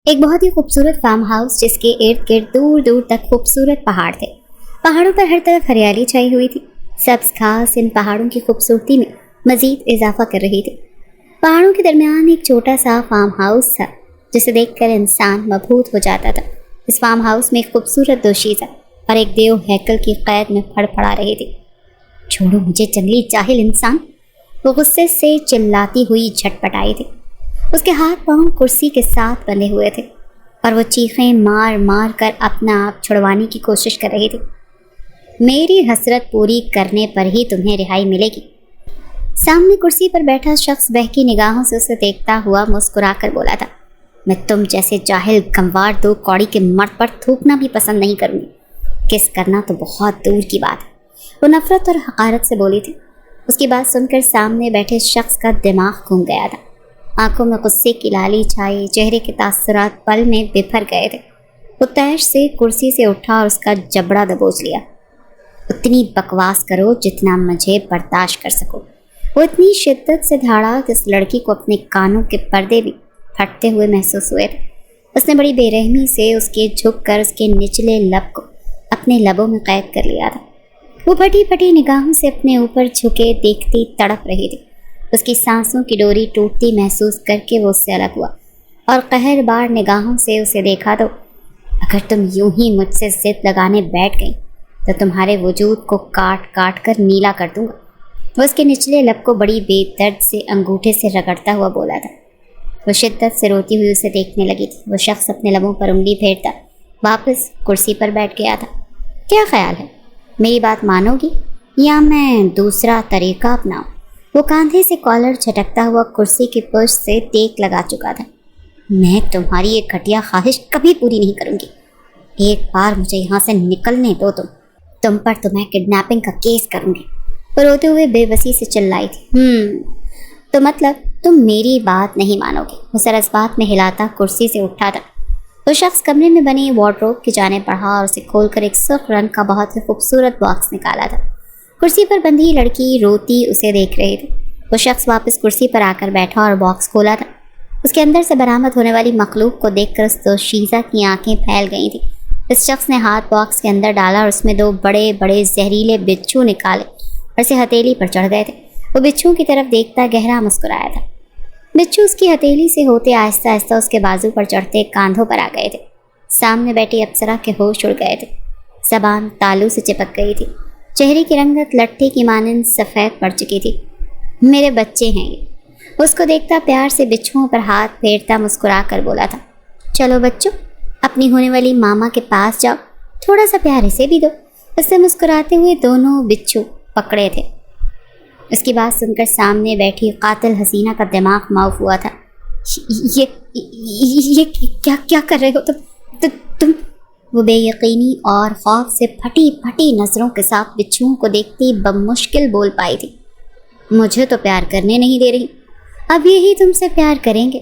ایک بہت ہی خوبصورت فارم ہاؤس جس کے ارد گرد دور دور تک خوبصورت پہاڑ تھے۔ پہاڑوں پر ہر طرف ہریالی چھائی ہوئی تھی۔ سبز گھاس ان پہاڑوں کی خوبصورتی میں مزید اضافہ کر رہی تھی۔ پہاڑوں کے درمیان ایک چھوٹا سا فارم ہاؤس تھا جسے دیکھ کر انسان مبہوت ہو جاتا تھا۔ اس فارم ہاؤس میں ایک خوبصورت دوشیزہ اور ایک دیو ہیکل کی قید میں پھڑ پڑا رہی تھی۔ چھوڑو مجھے جنگلی جاہل انسان، وہ غصے سے چلاتی ہوئی جھٹپٹائی تھی۔ اس کے ہاتھ پاؤں کرسی کے ساتھ بندھے ہوئے تھے اور وہ چیخیں مار مار کر اپنا آپ چھڑوانے کی کوشش کر رہی تھی۔ میری حسرت پوری کرنے پر ہی تمہیں رہائی ملے گی۔ سامنے کرسی پر بیٹھا شخص بہکی نگاہوں سے اسے دیکھتا ہوا مسکرا کر بولا تھا، میں تم جیسے جاہل گنوار دو کوڑی کے مرد پر تھوکنا بھی پسند نہیں کروں گی۔ کس کرنا تو بہت دور کی بات ہے، وہ نفرت اور حقارت سے بولی تھی۔ اس کی بات سن کر سامنے بیٹھے شخص کا دماغ گھوم گیا تھا۔ آنکھوں میں غصے کی لالی چھائی، چہرے کے تاثرات پل میں بکھر گئے تھے۔ وہ تیش سے کرسی سے اٹھا اور اس کا جبڑا دبوچ لیا۔ اتنی بکواس کرو جتنا مجھے برداشت کر سکو۔ وہ اتنی شدت سے دھاڑا کہ اس لڑکی کو اپنے کانوں کے پردے بھی پھٹتے ہوئے محسوس ہوئے تھے۔ اس نے بڑی بے رحمی سے اس کے جھک کر اس کے نچلے لب کو اپنے لبوں میں قید کر لیا تھا۔ وہ پھٹی پھٹی نگاہوں سے اپنے اوپر جھکے دیکھتی تڑپ رہی تھی۔ اس کی سانسوں کی ڈوری ٹوٹتی محسوس کر کے وہ اس سے الگ ہوا اور قہر بار نگاہوں سے اسے دیکھا تو اگر تم یوں ہی مجھ سے ضد لگانے بیٹھ گئی تو تمہارے وجود کو کاٹ کاٹ کر نیلا کر دوں گا۔ وہ اس کے نچلے لب کو بڑی بے درد سے انگوٹھے سے رگڑتا ہوا بولا تھا۔ وہ شدت سے روتی ہوئی اسے دیکھنے لگی تھی۔ وہ شخص اپنے لبوں پر انگلی پھیرتا واپس کرسی پر بیٹھ گیا تھا۔ کیا خیال ہے، میری بات مانو گی یا میں دوسرا طریقہ اپناؤں؟ وہ کاندھے سے کالر جھٹکتا ہوا کرسی کی پشت سے ٹیک لگا چکا تھا۔ میں تمہاری ایک گھٹیا خواہش کبھی پوری نہیں کروں گی۔ ایک بار مجھے یہاں سے نکلنے دو، تم پر تو میں کڈنیپنگ کا کیس کروں گی۔ وہ روتے ہوئے بے بسی سے چلائی تھی۔ تو مطلب تم میری بات نہیں مانو گے؟ وہ سر اس بات میں ہلاتا کرسی سے اٹھا تھا۔ وہ شخص کمرے میں بنی وارڈروب کی جانب بڑھا اور اسے کھول کر ایک سرخ رنگ کا بہت ہی خوبصورت باکس نکالا تھا۔ کرسی پر بندھی لڑکی روتی اسے دیکھ رہی تھی۔ وہ شخص واپس کرسی پر آ کر بیٹھا اور باکس کھولا تھا۔ اس کے اندر سے برآمد ہونے والی مخلوق کو دیکھ کر اس دوشیزہ کی آنکھیں پھیل گئی تھیں۔ اس شخص نے ہاتھ باکس کے اندر ڈالا اور اس میں دو بڑے بڑے زہریلے بچھو نکالے اور اسے ہتھیلی پر چڑھ گئے تھے۔ وہ بچھو کی طرف دیکھتا گہرا مسکرایا تھا۔ بچھو اس کی ہتھیلی سے ہوتے آہستہ آہستہ اس کے بازو پر چڑھتے کاندھوں پر آ گئے تھے۔ سامنے بیٹھی اپسرا کے ہوش اڑ گئے تھے۔ زبان تالو سے چپک گئی تھی۔ چہرے کی رنگت لٹھے کی مانند سفید پڑ چکی تھی۔ میرے بچے ہیں یہ، اس کو دیکھتا پیار سے بچھوؤں پر ہاتھ پھیرتا مسکرا کر بولا تھا۔ چلو بچوں، اپنی ہونے والی ماما کے پاس جاؤ، تھوڑا سا پیار اسے بھی دو۔ اس سے مسکراتے ہوئے دونوں بچھو پکڑے تھے۔ اس کی بات سن کر سامنے بیٹھی قاتل حسینہ کا دماغ معاف ہوا تھا۔ یہ کیا کر رہے ہو تم؟ وہ بے یقینی اور خوف سے پھٹی پھٹی نظروں کے ساتھ بچھوؤں کو دیکھتی بمشکل بول پائی تھی۔ مجھے تو پیار کرنے نہیں دے رہی، اب یہی تم سے پیار کریں گے۔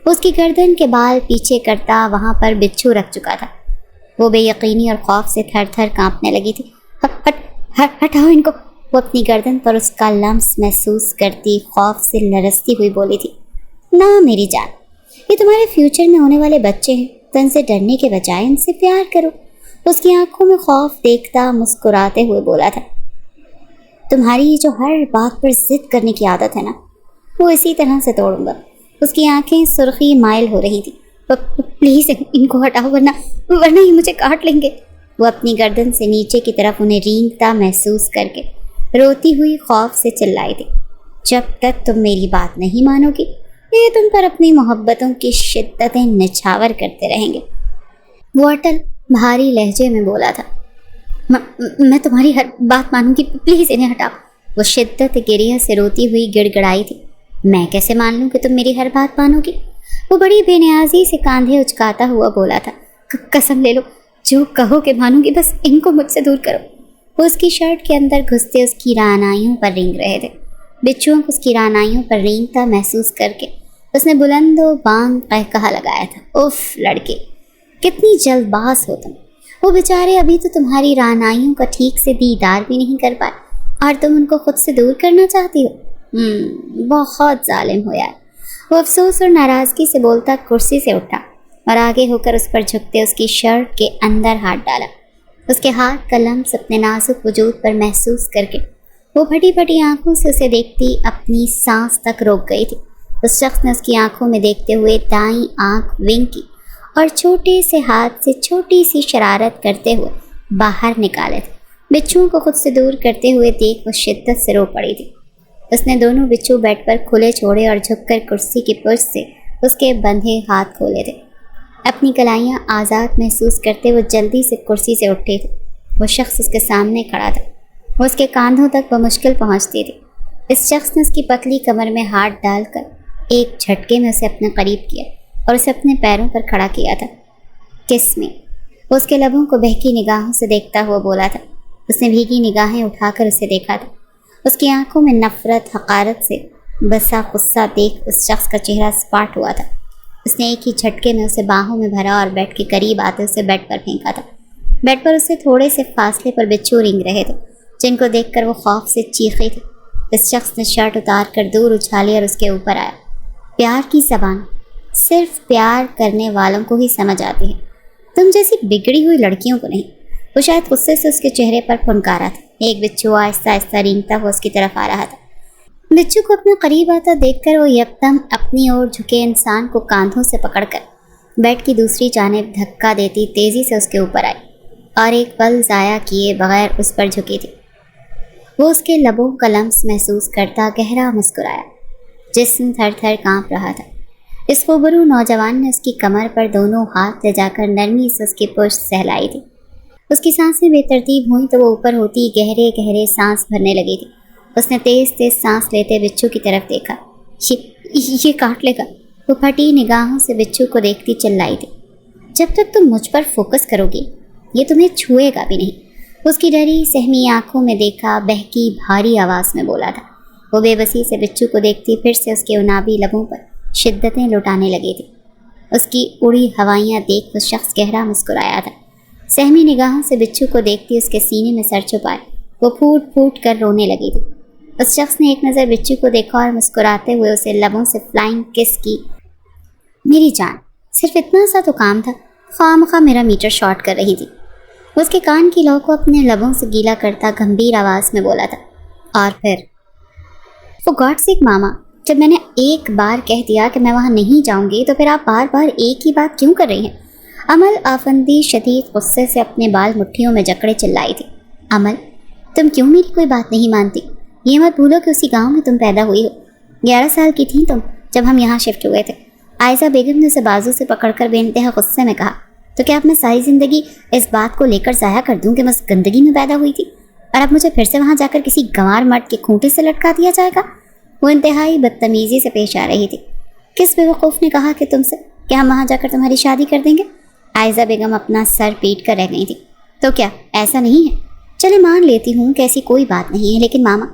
اس کی گردن کے بال پیچھے کرتا وہاں پر بچھو رکھ چکا تھا۔ وہ بے یقینی اور خوف سے تھر تھر کانپنے لگی تھی۔ ہٹاؤ ان کو۔ وہ اپنی گردن پر اس کا لمس محسوس کرتی خوف سے لرزتی ہوئی بولی تھی۔ نہ میری جان، یہ تمہارے فیوچر میں ہونے والے بچے ہیں، تو ان سے ڈرنے کے بجائے ان سے پیار کرو۔ اس کی آنکھوں میں خوف دیکھتا مسکراتے ہوئے بولا تھا۔ تمہاری جو ہر بات پر ضد کرنے کی عادت ہے نا، وہ اسی طرح سے توڑوں گا۔ اس کی آنکھیں سرخی مائل ہو رہی تھی۔ پلیز ان کو ہٹاؤ ورنہ یہ مجھے کاٹ لیں گے۔ وہ اپنی گردن سے نیچے کی طرف انہیں رینگتا محسوس کر کے روتی ہوئی خوف سے چلائی تھی۔ جب تک تم میری بات نہیں مانو گی، یہ تم پر اپنی محبتوں کی شدتیں نچھاور کرتے رہیں گے۔ وہ اٹل بھاری لہجے میں بولا تھا۔ میں تمہاری ہر بات مانوں گی، پلیز انہیں ہٹاؤ۔ وہ شدت گریہ سے روتی ہوئی گڑ گڑائی تھی۔ میں کیسے مان لوں کہ تم میری ہر بات مانو گی؟ وہ بڑی بے نیازی سے کاندھے اچکاتا ہوا بولا تھا۔ قسم لے لو، جو کہو کہ مانوں گی، بس ان کو مجھ سے دور کرو۔ وہ اس کی شرٹ کے اندر گھستے اس کی رعنائیوں پر رینگ رہے تھے۔ بچھوؤں کو اس کی رعنائیوں پر رینگتا محسوس کر کے اس نے بلند و بانگ قہقہا لگایا تھا۔ اف لڑکے، کتنی جلد باز ہو تم۔ وہ بیچارے ابھی تو تمہاری رعنائیوں کا ٹھیک سے دیدار بھی نہیں کر پائے اور تم ان کو خود سے دور کرنا چاہتی ہو۔ بہت ظالم ہو یار۔ وہ افسوس اور ناراضگی سے بولتا کرسی سے اٹھا۔ اور آگے ہو کر اس پر جھکتے اس کی شرٹ کے اندر ہاتھ ڈالا۔ اس کے ہاتھ کا لمس اپنے نازک وجود پر محسوس کر کے وہ پھٹی پھٹی آنکھوں سے اسے دیکھتی اپنی سانس تک روک گئی تھی۔ اس شخص نے اس کی آنکھوں میں دیکھتے ہوئے دائیں آنکھ ونک کی اور چھوٹے سے ہاتھ سے چھوٹی سی شرارت کرتے ہوئے باہر نکالے تھے۔ بچھوؤں کو خود سے دور کرتے ہوئے دیکھ وہ شدت سے رو پڑی تھی۔ اس نے دونوں بچھو بیڈ پر کھلے چھوڑے اور جھک کر کرسی کی پشت سے اس کے بندھے ہاتھ کھولے تھے۔ اپنی کلائیاں آزاد محسوس کرتے وہ جلدی سے کرسی سے اٹھے تھے۔ وہ شخص اس کے سامنے کھڑا تھا۔ وہ اس کے کاندھوں تک بمشکل پہنچتی تھی۔ اس شخص نے اس کی پتلی کمر میں ہاتھ ڈال کر ایک جھٹکے میں اسے اپنے قریب کیا اور اسے اپنے پیروں پر کھڑا کیا تھا۔ کس میں؟ وہ اس کے لبوں کو بہکی نگاہوں سے دیکھتا ہوا بولا تھا۔ اس نے بھیگی نگاہیں اٹھا کر اسے دیکھا تھا۔ اس کی آنکھوں میں نفرت، حقارت سے بسا غصہ دیکھ اس شخص کا چہرہ سپاٹ ہوا تھا۔ اس نے ایک ہی جھٹکے میں اسے باہوں میں بھرا اور بیڈ کے قریب آتے اسے بیڈ پر پھینکا تھا۔ بیڈ پر اسے تھوڑے سے فاصلے پر بچھو رینگ رہے تھے جن کو دیکھ کر وہ خوف سے چیخی تھی۔ اس شخص نے شرٹ اتار کر دور اچھالی اور اس کے اوپر آیا۔ پیار کی زبان صرف پیار کرنے والوں کو ہی سمجھ آتی ہے، تم جیسی بگڑی ہوئی لڑکیوں کو نہیں۔ وہ شاید غصے سے اس کے چہرے پر پھنکارا تھا۔ ایک بچھو آہستہ آہستہ رینگتا ہوا اس کی طرف آ رہا تھا۔ بچھو کو اپنے قریب آتا دیکھ کر وہ یکدم اپنی اور جھکے انسان کو کاندھوں سے پکڑ کر بیڈ کی دوسری جانب دھکا دیتی تیزی سے اس کے اوپر آئی اور ایک پل ضائع کیے بغیر اس پر جھکی تھی۔ وہ اس کے لبوں کا لمس محسوس کرتا گہرا مسکرایا۔ جسم تھر تھر کانپ رہا تھا۔ اس خوبرو نوجوان نے اس کی کمر پر دونوں ہاتھ لے جا کر نرمی سے اس کی پشت سہلائی تھی۔ اس کی سانسیں بے ترتیب ہوئیں تو وہ اوپر ہوتی گہرے گہرے سانس بھرنے لگی تھی۔ اس نے تیز تیز سانس لیتے بچھو کی طرف دیکھا۔ یہ کاٹ لے گا۔ وہ پھٹی نگاہوں سے بچھو کو دیکھتی چلائی تھی۔ جب تک تم مجھ پر فوکس کرو گی یہ تمہیں چھوئے گا بھی نہیں۔ اس کی ڈری سہمی آنکھوں میں دیکھا بہکی بھاری آواز میں بولا تھا۔ وہ بے بسی سے بچھو کو دیکھتی پھر سے اس کے عنابی لبوں پر شدتیں لٹانے لگی تھی۔ اس کی اڑی ہوائیاں دیکھ وہ شخص گہرا مسکرایا تھا۔ سہمی نگاہوں سے بچھو کو دیکھتی اس کے سینے میں سر چھپائے وہ پھوٹ پھوٹ کر رونے لگی تھی۔ اس شخص نے ایک نظر بچھو کو دیکھا اور مسکراتے ہوئے اسے لبوں سے فلائنگ کس کی۔ میری جان، صرف اتنا سا تو کام تھا، خواہ مخواہ میرا میٹر شارٹ کر رہی تھی۔ اس کے کان کی لو کو اپنے لبوں سے گیلا کرتا گمبھیر آواز میں بولا تھا۔ اور پھر فار گاڈ سیک ماما، جب میں نے ایک بار کہہ دیا کہ میں وہاں نہیں جاؤں گی تو پھر آپ بار بار ایک ہی بات کیوں کر رہی ہیں؟ امل آفندی شدید غصے سے اپنے بال مٹھیوں میں جکڑے چلائی تھی۔ امل، تم کیوں میری کوئی بات نہیں مانتی؟ یہ مت بھولو کہ اسی گاؤں میں تم پیدا ہوئی ہو۔ 11 سال کی تھیں تم جب ہم یہاں شفٹ ہوئے تھے۔ عائزہ بیگم نے اسے بازو سے پکڑ کر بے انتہا غصے میں کہا، تو کیا اب میں ساری زندگی اس بات کو لے کر ضائع کر دوں کہ میں اس گندگی میں پیدا ہوئی تھی اور اب مجھے پھر سے وہاں جا کر کسی گنوار مرد کے کھوٹے سے لٹکا دیا جائے گا؟ وہ انتہائی بدتمیزی سے پیش آ رہی تھی۔ کس بیوقوف نے کہا کہ تم سے کہ ہم وہاں جا کر تمہاری شادی کر دیں گے؟ عائزہ بیگم اپنا سر پیٹ کر رہ گئی تھی۔ تو کیا ایسا نہیں ہے؟ چلے مان لیتی ہوں کہ ایسی کوئی بات نہیں ہے، لیکن ماما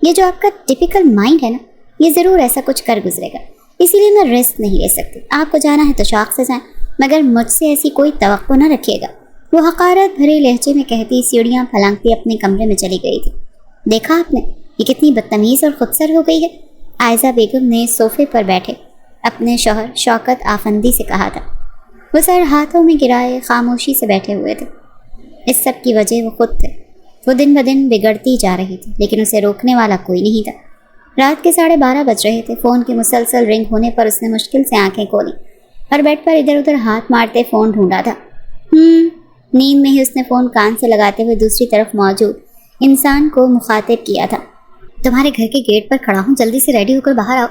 یہ جو آپ کا ٹپیکل مائنڈ ہے نا، یہ ضرور ایسا کچھ کر گزرے گا، اسی لیے میں رسک نہیں لے سکتی۔ آپ کو جانا ہے تو شوق سے جائیں، مگر مجھ سے ایسی کوئی توقع نہ رکھیے گا۔ وہ حقارت بھرے لہجے میں کہتی سیڑھیاں پھلانگتی اپنے کمرے میں چلی گئی تھی۔ دیکھا آپ نے یہ کتنی بدتمیز اور خودسر ہو گئی ہے؟ عائزہ بیگم نے صوفے پر بیٹھے اپنے شوہر شوکت آفندی سے کہا تھا۔ وہ سر ہاتھوں میں گرائے خاموشی سے بیٹھے ہوئے تھے۔ اس سب کی وجہ وہ خود تھے۔ وہ دن بدن بگڑتی جا رہی تھی لیکن اسے روکنے والا کوئی نہیں تھا۔ رات کے 12:30 بج رہے تھے۔ فون کے مسلسل رنگ ہونے پر اس نے مشکل سے آنکھیں کھولیں اور بیڈ پر ادھر ادھر ہاتھ مارتے فون ڈھونڈا تھا۔ نیند میں ہی اس نے فون کان سے لگاتے ہوئے دوسری طرف موجود انسان کو مخاطب کیا تھا۔ تمہارے گھر کے گیٹ پر کھڑا ہوں، جلدی سے ریڈی ہو کر باہر آؤ،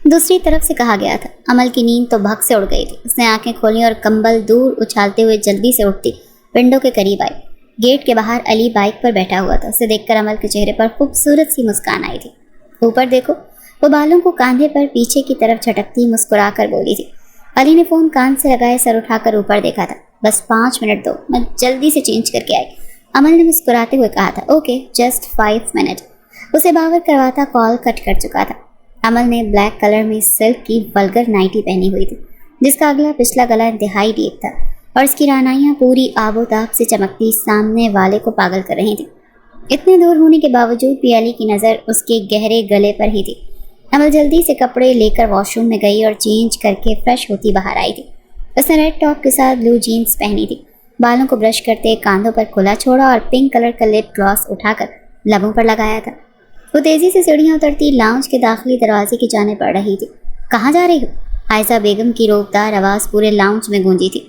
دوسری طرف سے کہا گیا تھا۔ عمل کی نیند تو بھگ سے اڑ گئی تھی۔ اس نے آنکھیں کھولیں اور کمبل دور اچھالتے ہوئے جلدی سے اٹھتی ونڈو کے قریب آئی۔ گیٹ کے باہر علی بائک پر بیٹھا ہوا تھا۔ اسے دیکھ کر عمل کے چہرے پر خوبصورت سی مسکان آئی تھی۔ اوپر دیکھو، وہ بالوں کو کاندھے پر پیچھے کی طرف جھٹکتی مسکرا کر بولی تھی۔ علی نے فون کان سے لگائے سر اٹھا کر اوپر دیکھا تھا۔ بس 5 منٹ دو، میں جلدی سے چینج کر کے آئی، عمل نے مسکراتے ہوئے کہا تھا۔ Okay, just 5 minute. اسے باور کرواتا کال کٹ کر چکا تھا۔ عمل نے بلیک کلر میں سلک کی ولگر نائٹی پہنی ہوئی تھی جس کا اگلا پچھلا گلا انتہائی ڈیپ تھا اور اس کی رعنائیاں پوری آب و تاب سے چمکتی سامنے والے کو پاگل کر رہی تھیں۔ اتنے دور ہونے کے باوجود بھی علی کی نظر اس کے گہرے گلے پر ہی تھی۔ عمل جلدی سے کپڑے لے کر واش روم میں گئی اور چینج کر کے فریش ہوتی باہر آئی تھی۔ اس نے ریڈ ٹاپ کے ساتھ بلو جینز پہنی تھی. بالوں کو برش کرتے کاندھوں پر کھلا چھوڑا اور پنک کلر کا لپ گلاس اٹھا کر لبوں پر لگایا تھا. وہ تیزی سے سیڑھیاں اترتی لاؤنج کے داخلی دروازے کی جانب بڑھ رہی تھی. کہاں جا رہی ہو؟ عائزہ بیگم کی روبدار آواز پورے لاؤنج میں گونجی تھی.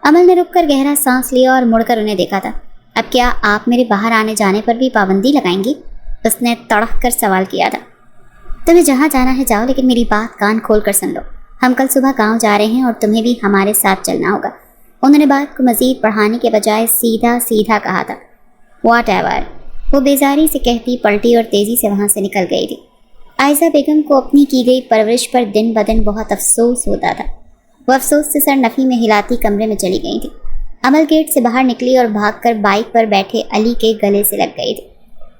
امل نے رک کر گہرا سانس لیا اور مڑ کر انہیں دیکھا تھا. اب کیا آپ میرے باہر آنے جانے پر بھی پابندی لگائیں گی؟ اس نے تڑک کر سوال کیا تھا. تمہیں جہاں جانا ہے جاؤ، لیکن میری بات کان کھول کر سن لو. ہم کل صبح گاؤں جا رہے ہیں اور تمہیں بھی ہمارے ساتھ چلنا ہوگا. انہوں نے بات کو مزید بڑھانے کے بجائے سیدھا سیدھا کہا تھا. واٹ ایور، وہ بیزاری سے کہتی پلٹی اور تیزی سے وہاں سے نکل گئی تھی. عائزہ بیگم کو اپنی کی گئی پرورش پر دن بدن بہت افسوس ہوتا تھا. وہ افسوس سے سر نفی میں ہلاتی کمرے میں چلی گئی تھی. امل گیٹ سے باہر نکلی اور بھاگ کر بائک پر بیٹھے علی کے گلے سے لگ گئی تھی.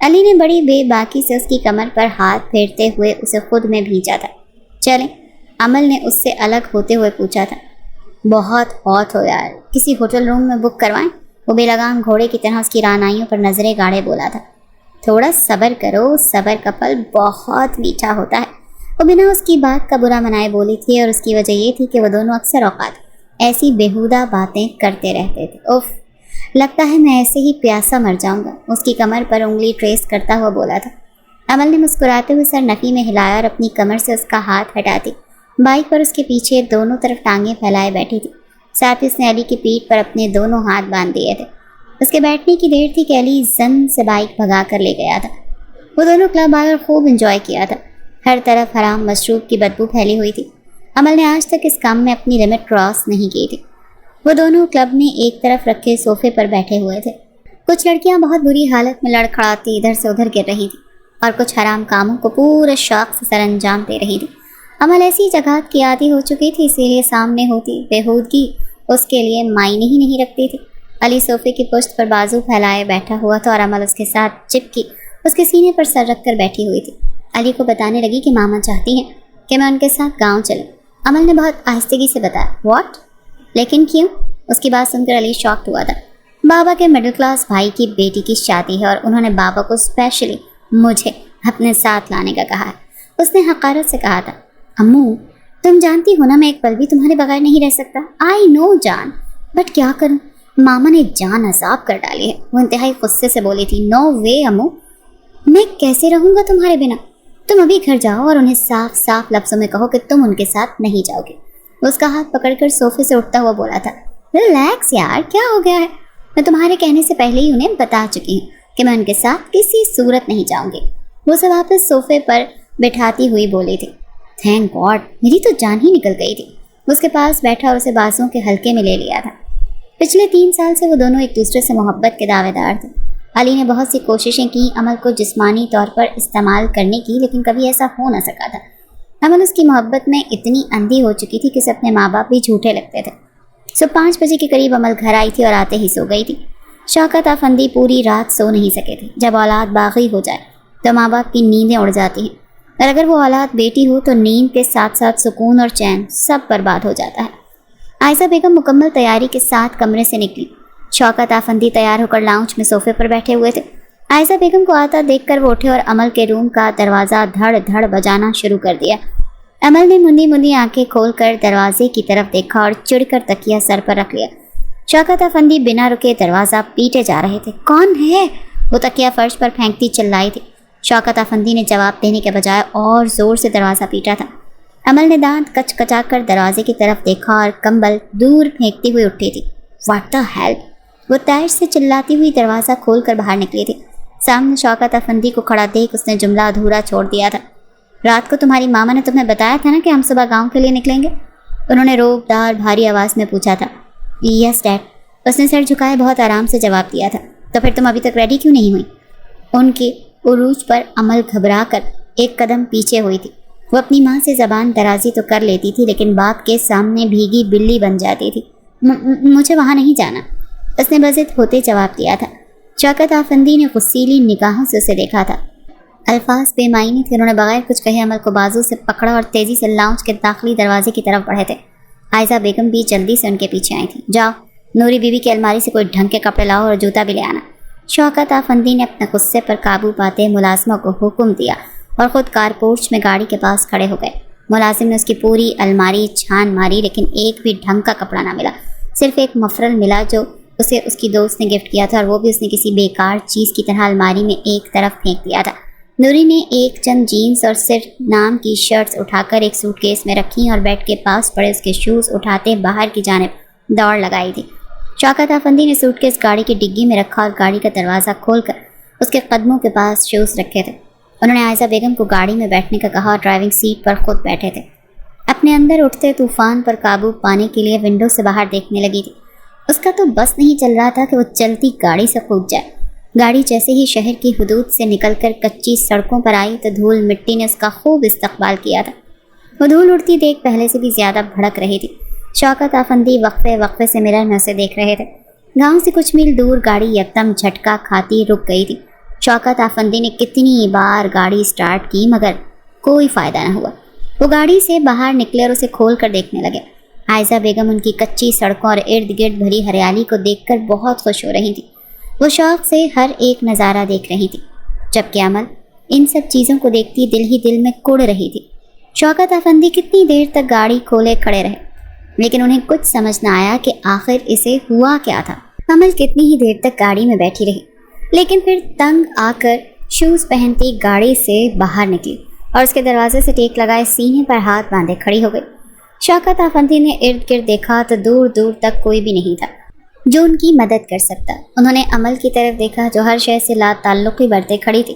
علی نے بڑی بے باکی سے اس کی کمر پر ہاتھ پھیرتے ہوئے اسے خود میں بھیجا تھا. چلیں، امل نے اس سے الگ ہوتے ہوئے پوچھا تھا. بہت ہاٹ ہو یار، کسی ہوٹل روم میں بک کروائیں؟ وہ بے لگام گھوڑے کی طرح اس کی رانائیوں پر نظریں گاڑے بولا تھا. تھوڑا صبر کرو، صبر کا پھل بہت میٹھا ہوتا ہے. وہ بنا اس کی بات کا برا منائے بولی تھی اور اس کی وجہ یہ تھی کہ وہ دونوں اکثر اوقات ایسی بیہودہ باتیں کرتے رہتے تھے. اوف، لگتا ہے میں ایسے ہی پیاسا مر جاؤں گا، اس کی کمر پر انگلی ٹریس کرتا ہوا بولا تھا. امل نے مسکراتے ہوئے سر نفی میں ہلایا اور اپنی کمر سے اس کا ہاتھ ہٹا دی. بائک پر اس کے پیچھے دونوں طرف ٹانگیں پھیلائے بیٹھی تھی. ساتھ اس نے علی کی پیٹھ پر اپنے دونوں ہاتھ باندھ دیے تھے. اس کے بیٹھنے کی دیر تھی کہ علی زن سے بائک بھگا کر لے گیا تھا. وہ دونوں کلب آئے اور خوب انجوائے کیا تھا. ہر طرف حرام مشروب کی بدبو پھیلی ہوئی تھی. امل نے آج تک اس کام میں اپنی لمٹ کراس نہیں کی تھی. وہ دونوں کلب میں ایک طرف رکھے صوفے پر بیٹھے ہوئے تھے. کچھ لڑکیاں بہت بری حالت میں لڑکھڑاتی ادھر سے ادھر گر رہی تھیں اور کچھ حرام کاموں کو پورے شوق سے سر انجام دے رہی تھی. امل ایسی جگہات کی عادی ہو چکی تھی، اسی لیے سامنے ہوتی بےہودگی اس کے لیے معنی ہی نہیں رکھتی تھی. علی صوفے کی پشت پر بازو پھیلائے بیٹھا ہوا تھا اور امل اس کے ساتھ چپکی اس کے سینے پر سر رکھ کر بیٹھی ہوئی تھی. علی کو بتانے لگی کہ ماما چاہتی ہیں کہ میں ان کے ساتھ گاؤں چلوں. امل نے بہت آہستگی سے بتایا. واٹ؟ لیکن کیوں؟ اس کی بات سن کر علی شاکڈ ہوا تھا. بابا کے مڈل کلاس بھائی کی بیٹی کی شادی ہے اور انہوں نے بابا کو اسپیشلی مجھے اپنے ساتھ لانے کا کہا ہے. اس نے حقارت سے کہا تھا. امو، تم جانتی ہو نا میں ایک پل بھی تمہارے بغیر نہیں رہ سکتا. آئی نو جان، بٹ کیا کروں، ماما نے جان عذاب کر ڈالی ہے. وہ انتہائی غصے سے بولی تھی. نو وے امو، میں کیسے رہوں گا تمہارے بنا؟ تم ابھی گھر جاؤ اور انہیں صاف صاف لفظوں میں کہو کہ تم ان کے ساتھ نہیں جاؤ گے. اس کا ہاتھ پکڑ کر صوفے سے اٹھتا ہوا بولا تھا. ریلیکس یار، کیا ہو گیا ہے؟ میں تمہارے کہنے سے پہلے ہی انہیں بتا چکی ہوں کہ میں ان کے ساتھ کسی صورت نہیں جاؤں گی. وہ اسے واپس صوفے پر بٹھاتی ہوئی بولی تھی. تھینک گاڈ، میری تو جان ہی نکل گئی تھی. اس کے پاس بیٹھا اور اسے بازوں کے حلقے میں لے لیا تھا. پچھلے 3 سال سے وہ دونوں ایک دوسرے سے محبت کے دعوے دار تھے. علی نے بہت سی کوششیں کی امل کو جسمانی طور پر استعمال کرنے کی، لیکن کبھی ایسا ہو نہ سکا تھا. امل اس کی محبت میں اتنی اندھی ہو چکی تھی کہ اسے اپنے ماں باپ بھی جھوٹے لگتے تھے. صبح 5 بجے کے قریب امل گھر آئی تھی اور آتے ہی سو گئی تھی. شوکت آفندی پوری رات سو نہیں سکے تھے. جب اولاد باغی ہو جائے تو ماں باپ کی نیندیں اڑ جاتی ہیں، اور اگر وہ اولاد بیٹی ہو تو نیند کے ساتھ ساتھ سکون اور چین سب برباد ہو جاتا ہے. عائزہ بیگم مکمل تیاری کے ساتھ کمرے سے نکلی. شوکت آفندی تیار ہو کر لاؤنج میں صوفے پر بیٹھے ہوئے تھے. عائزہ بیگم کو آتا دیکھ کر وہ اٹھے اور امل کے روم کا دروازہ دھڑ دھڑ بجانا شروع کر دیا. امل نے مندی مندی آنکھیں کھول کر دروازے کی طرف دیکھا اور چڑ کر تکیہ سر پر رکھ لیا. شوکت آفندی بنا رکے دروازہ پیٹے جا رہے تھے. کون ہے؟ وہ تکیہ فرش پر پھینکتی چلائی تھی. شوکت آفندی نے جواب دینے کے بجائے اور زور سے دروازہ پیٹا تھا. امل نے دانت کچ کچا کر دروازے کی طرف دیکھا اور کمبل دور پھینکتی ہوئی اٹھی تھی. What the hell! وہ تیش سے چلاتی ہوئی دروازہ کھول کر باہر نکلی تھی. سامنے شوکت آفندی کو کھڑا دیکھ اس نے جملہ ادھورا چھوڑ دیا تھا. رات کو تمہاری ماما نے تمہیں بتایا تھا نا کہ ہم صبح گاؤں کے لیے نکلیں گے؟ انہوں نے روب دار بھاری آواز میں پوچھا تھا. یس ڈیڈ، اس نے سر جھکائے بہت آرام سے جواب دیا تھا. تو پھر تم ابھی تک ریڈی کیوں نہیں ہوئی؟ ان کے عروج پر امل گھبرا کر ایک قدم پیچھے ہوئی تھی. وہ اپنی ماں سے زبان درازی تو کر لیتی تھی، لیکن باپ کے سامنے بھیگی بلی بن جاتی تھی. مجھے وہاں نہیں جانا، اس نے بضد ہوتے جواب دیا تھا. شوکت آفندی نے غصیلی نگاہوں سے اسے دیکھا تھا. الفاظ بے معنی تھے. انہوں نے بغیر کچھ کہے امل کو بازو سے پکڑا اور تیزی سے لاؤنج کے داخلی دروازے کی طرف بڑھے تھے. عائزہ بیگم بھی جلدی سے ان کے پیچھے آئی تھیں. جاؤ، نوری بیوی کی الماری سے کوئی ڈھنگ کے کپڑے لاؤ اور جوتا بھی لے آنا. شوکت آفندی نے اپنے غصے پر قابو پاتے ملازموں کو حکم دیا اور خود کار پورچ میں گاڑی کے پاس کھڑے ہو گئے. ملازم نے اس کی پوری الماری چھان ماری لیکن ایک بھی ڈھنگ کا کپڑا نہ ملا، صرف ایک مفرل ملا جو اسے اس کی دوست نے گفٹ کیا تھا، اور وہ بھی اس نے کسی بیکار چیز کی طرح الماری میں ایک طرف پھینک دیا تھا۔ نوری نے ایک چند جینز اور صرف نام کی شرٹس اٹھا کر ایک سوٹ کیس میں رکھی اور بیڈ کے پاس پڑے اس کے شوز اٹھاتے باہر کی جانب دوڑ لگائی تھی۔ شوکت افندی نے سوٹ کیس گاڑی کی ڈگی میں رکھا اور گاڑی کا دروازہ کھول کر اس کے قدموں کے پاس شوز رکھے تھے۔ انہوں نے عائزہ بیگم کو گاڑی میں بیٹھنے کا کہا اور ڈرائیونگ سیٹ پر خود بیٹھے تھے۔ اپنے اندر اٹھتے طوفان پر قابو پانے کے لیے ونڈو سے باہر دیکھنے لگی تھی۔ اس کا تو بس نہیں چل رہا تھا کہ وہ چلتی گاڑی سے کود جائے۔ گاڑی جیسے ہی شہر کی حدود سے نکل کر کچی سڑکوں پر آئی تو دھول مٹی نے اس کا خوب استقبال کیا تھا۔ وہ دھول اڑتی دیکھ پہلے سے بھی زیادہ بھڑک رہی تھی۔ شوکت افندی وقفے وقفے سے مرر میں اسے دیکھ رہے تھے۔ گاؤں سے کچھ میل دور گاڑی یکدم جھٹکا کھاتی رک گئی تھی۔ شوکت افندی نے کتنی بار گاڑی سٹارٹ کی مگر کوئی فائدہ نہ ہوا۔ وہ گاڑی سے باہر نکلے اور اسے کھول کر دیکھنے لگے۔ عائزہ بیگم ان کی کچی سڑکوں اور ارد گرد بھری ہریالی کو دیکھ کر بہت خوش ہو رہی تھی۔ وہ شوق سے ہر ایک نظارہ دیکھ رہی تھی، جبکہ عمل ان سب چیزوں کو دیکھتی دل ہی دل میں کڑ رہی تھی۔ شوکت افندی کتنی دیر تک گاڑی کھولے کھڑے رہے لیکن انہیں کچھ سمجھ نہ آیا کہ آخر اسے ہوا کیا تھا۔ عمل کتنی ہی دیر تک گاڑی میں بیٹھی رہی لیکن پھر تنگ آ کر شوز پہنتی گاڑی سے باہر نکلی اور اس کے دروازے سے ٹیک لگائے سینے پر ہاتھ باندھے کھڑی ہو گئی۔ شوکت افندی نے ارد گرد دیکھا تو دور دور تک کوئی بھی نہیں تھا جو ان کی مدد کر سکتا۔ انہوں نے عمل کی طرف دیکھا جو ہر شے سے لا تعلقی برتے کھڑی تھی۔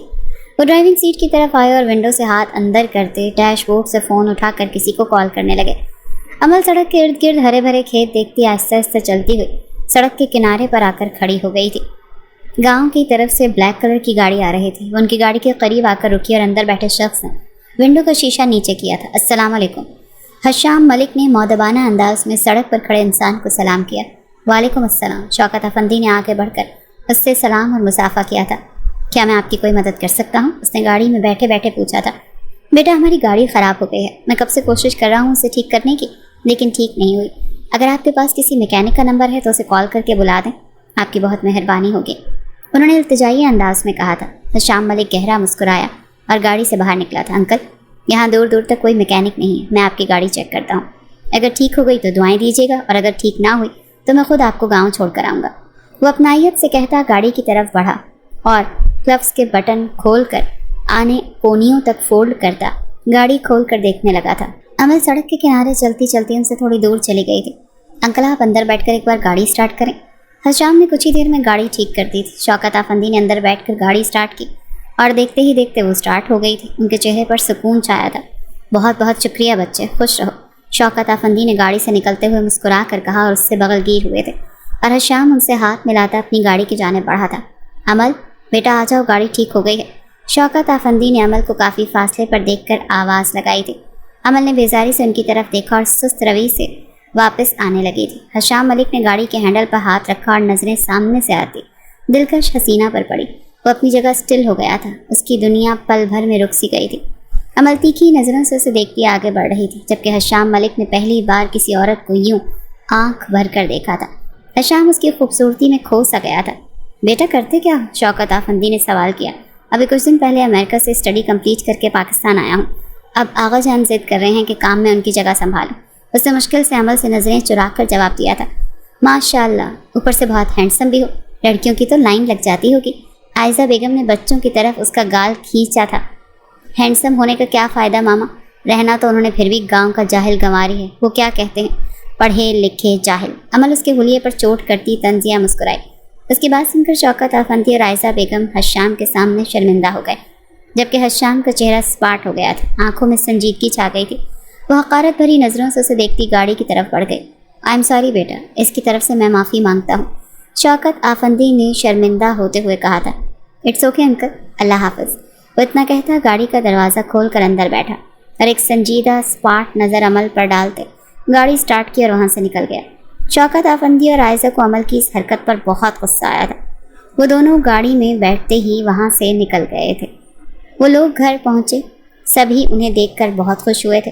وہ ڈرائیونگ سیٹ کی طرف آئے اور ونڈو سے ہاتھ اندر کرتے ڈیش بورڈ سے فون اٹھا کر کسی کو کال کرنے لگے۔ عمل سڑک کے ارد گرد ہرے بھرے کھیت دیکھتی آہستہ آہستہ چلتی ہوئی سڑک کے کنارے پر آ کر کھڑی ہو گئی تھی۔ گاؤں کی طرف سے بلیک کلر کی گاڑی آ رہی تھی۔ وہ ان کی گاڑی کے قریب آ کر رکی اور اندر بیٹھے شخص نے ونڈو کا شیشہ نیچے کیا تھا۔ السلام علیکم۔ حشام ملک نے مؤدبانہ انداز میں سڑک پر کھڑے انسان کو سلام کیا۔ وعلیکم السلام۔ شوکت افندی نے آگے بڑھ کر اس سے سلام اور مصافحہ کیا تھا۔ کیا میں آپ کی کوئی مدد کر سکتا ہوں؟ اس نے گاڑی میں بیٹھے بیٹھے پوچھا تھا۔ بیٹا ہماری گاڑی خراب ہو گئی ہے، میں کب سے کوشش کر رہا ہوں اسے ٹھیک کرنے کی لیکن ٹھیک نہیں ہوئی۔ اگر آپ کے پاس کسی میکینک کا نمبر ہے تو اسے کال کر کے بلا دیں، آپ کی بہت مہربانی ہوگی، انہوں نے التجائی انداز میں کہا تھا۔ حشام ملک گہرا مسکرایا اور گاڑی سے باہر نکلا تھا۔ انکل یہاں دور دور تک کوئی میکینک نہیں ہے، میں آپ کی گاڑی چیک کرتا ہوں، اگر ٹھیک ہو گئی تو دعائیں دیجیے گا اور اگر ٹھیک نہ ہوئی تو میں خود آپ کو گاؤں چھوڑ کر آؤں گا۔ وہ اپنائیت سے کہتا گاڑی کی طرف بڑھا اور کلفس کے بٹن کھول کر آنے کونیوں تک فولڈ کرتا گاڑی کھول کر دیکھنے لگا تھا۔ عمل سڑک کے کنارے چلتی چلتی ان سے تھوڑی دور چلی گئی تھی۔ انکل آپ اندر بیٹھ کر ایک بار گاڑی سٹارٹ کریں۔ حشام نے کچھ ہی دیر میں گاڑی ٹھیک کر دی تھی۔ شوکت افندی نے اندر بیٹھ کر گاڑی سٹارٹ کی اور دیکھتے ہی دیکھتے وہ سٹارٹ ہو گئی تھی۔ ان کے چہرے پر سکون چھایا تھا۔ بہت بہت شکریہ بچے، خوش رہو، شوکت افندی نے گاڑی سے نکلتے ہوئے مسکرا کر کہا اور اس سے بغل گیر ہوئے تھے اور حشام ان سے ہاتھ ملاتا اپنی گاڑی کی جانب بڑھا تھا۔ عمل بیٹا آ جاؤ، گاڑی ٹھیک ہو گئی ہے۔ شوکت افندی نے عمل کو کافی فاصلے پر دیکھ کر آواز لگائی تھی۔ عمل نے بیزاری سے ان کی طرف دیکھا اور سست روی سے واپس آنے لگی تھی۔ حشام ملک نے گاڑی کے ہینڈل پر ہاتھ رکھا اور نظریں سامنے سے آتی دلکش حسینہ پر پڑی۔ وہ اپنی جگہ سٹل ہو گیا تھا، اس کی دنیا پل بھر میں رک سی گئی تھی۔ عمل تیکھی نظروں سے اسے دیکھتی آگے بڑھ رہی تھی، جبکہ حشام ملک نے پہلی بار کسی عورت کو یوں آنکھ بھر کر دیکھا تھا۔ حشام اس کی خوبصورتی میں کھو سا گیا تھا۔ بیٹا کرتے کیا؟ شوکت افندی نے سوال کیا۔ ابھی کچھ دن پہلے امریکہ سے اسٹڈی کمپلیٹ کر کے پاکستان آیا ہوں، اب آغا جان ضد کر رہے ہیں کہ کام میں ان کی جگہ سنبھالوں۔ اس نے مشکل سے عمل سے نظریں چرا کر جواب دیا تھا۔ ماشاء اللہ، اوپر سے بہت ہینڈسم بھی ہو، لڑکیوں کی تو لائن لگ جاتی ہوگی۔ عائزہ بیگم نے بچوں کی طرف اس کا گال کھینچا تھا۔ ہینڈسم ہونے کا کیا فائدہ ماما، رہنا تو انہوں نے پھر بھی گاؤں کا جاہل گنواری ہے، وہ کیا کہتے ہیں پڑھے لکھے جاہل۔ عمل اس کے حلیے پر چوٹ کرتی طنزیہ مسکرائی۔ اس کی بات سن کر شوکت افندی اور عائزہ بیگم حشام کے سامنے شرمندہ ہو گئے، جبکہ حشام کا چہرہ سپاٹ ہو گیا تھا، آنکھوں میں سنجیدگی چھا گئی تھی۔ وہ حقارت بھری نظروں سے اسے دیکھتی گاڑی کی طرف بڑھ گئی۔ آئی ایم سوری بیٹا، اس کی طرف سے میں معافی مانگتا ہوں، شوکت افندی نے شرمندہ ہوتے ہوئے کہا تھا۔ اٹس اوکے انکل، اللہ حافظ۔ وہ اتنا کہتا گاڑی کا دروازہ کھول کر اندر بیٹھا اور ایک سنجیدہ سپاٹ نظر عمل پر ڈالتے گاڑی سٹارٹ کی اور وہاں سے نکل گیا۔ شوکت افندی اور عائزہ کو عمل کی اس حرکت پر بہت غصہ آیا تھا۔ وہ دونوں گاڑی میں بیٹھتے ہی وہاں سے نکل گئے تھے۔ وہ لوگ گھر پہنچے، سبھی انہیں دیکھ کر بہت خوش ہوئے تھے۔